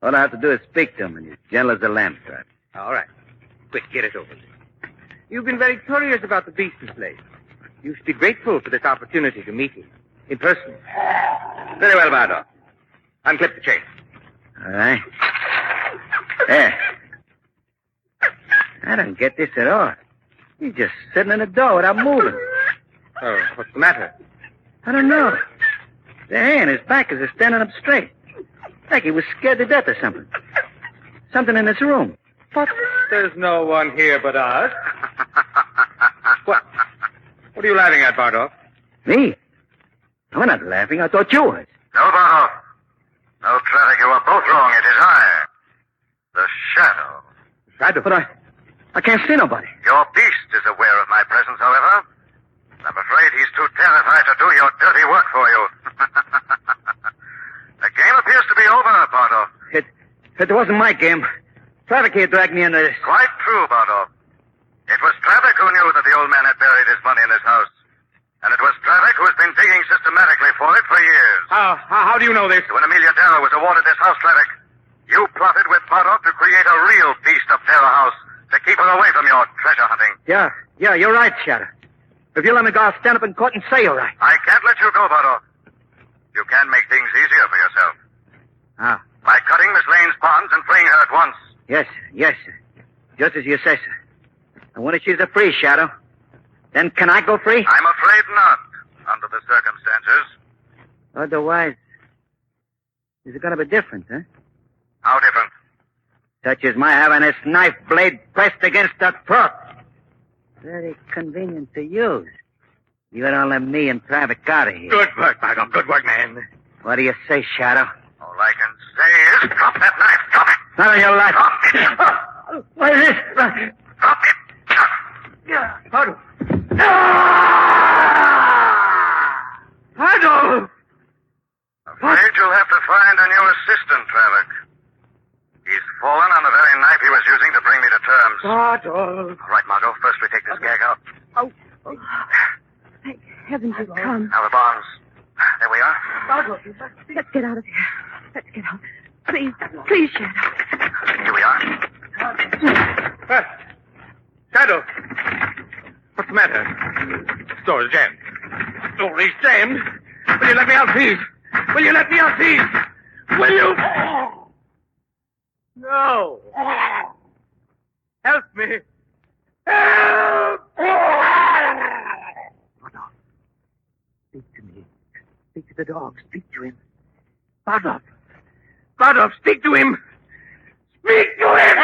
All I have to do is speak to him, and he's gentle as a lamb trap. All right. Quick, get it over with. You've been very curious about the beast, Miss Lane. You should be grateful for this opportunity to meet him in person. Very well, Bardolph. Unclip the chain. All right. There. I don't get this at all. He's just sitting in the door without moving. Oh, what's the matter? I don't know. The hair on his back is standing up straight. Like he was scared to death or something. Something in this room. What? There's no one here but us. What are you laughing at, Bardolph? Me? I'm not laughing. I thought you was. No, Bardolph. No, Traffic, you are both wrong. It is I. The Shadow. Shadow? But I can't see nobody. Your beast is aware of my presence, however. I'm afraid he's too terrified to do your dirty work for you. The game appears to be over, Bardolph. It wasn't my game. Traffic here dragged me into this. Quite true, Bardolph. It was Traffic who knew that the old man had buried his money in his house. And it was Traffic who has been digging systematically for it for years. How do you know this? When Amelia Darrow was awarded this house, Traffic, you plotted with Bardolph to create a real beast of Terror House to keep her away from your treasure hunting. Yeah, you're right, Shadow. If you let me go, I'll stand up in court and say you're right. I can't let you go, Bardolph. You can make things easier for yourself. Ah. By cutting Miss Lane's bonds and freeing her at once. Yes, sir. Just as you say, sir. And when she's a free, Shadow, then can I go free? I'm afraid not, under the circumstances. Otherwise, is it going to be different, huh? How different? Such as my having this knife blade pressed against the throat. Very convenient to use. You don't let me and Traffic out of here. Good work, Bardolph. Good work, man. What do you say, Shadow? All I can say is drop that knife. Drop it. Not on your life. Drop it. What is this? Drop it. Bardolph. Bardolph! Afraid you'll have to find a new assistant, Traffic. He's fallen on the very knife he was using to bring me to terms. Bardolph. All right, Margot. First we take this gag out. Oh. Thank heavens you've come. Now the bonds. There we are. Bardolph, let's get out of here. Let's get out. Please, Shadow. Here we are. Shadow. What's the matter? The door is jammed. The door is jammed. Will you let me out, please? Will you let me out, please? Will you? No. Help me. Help! Speak to me. Speak to the dog. Speak to him. Bardolph. Bardolph, speak to him. Speak to him!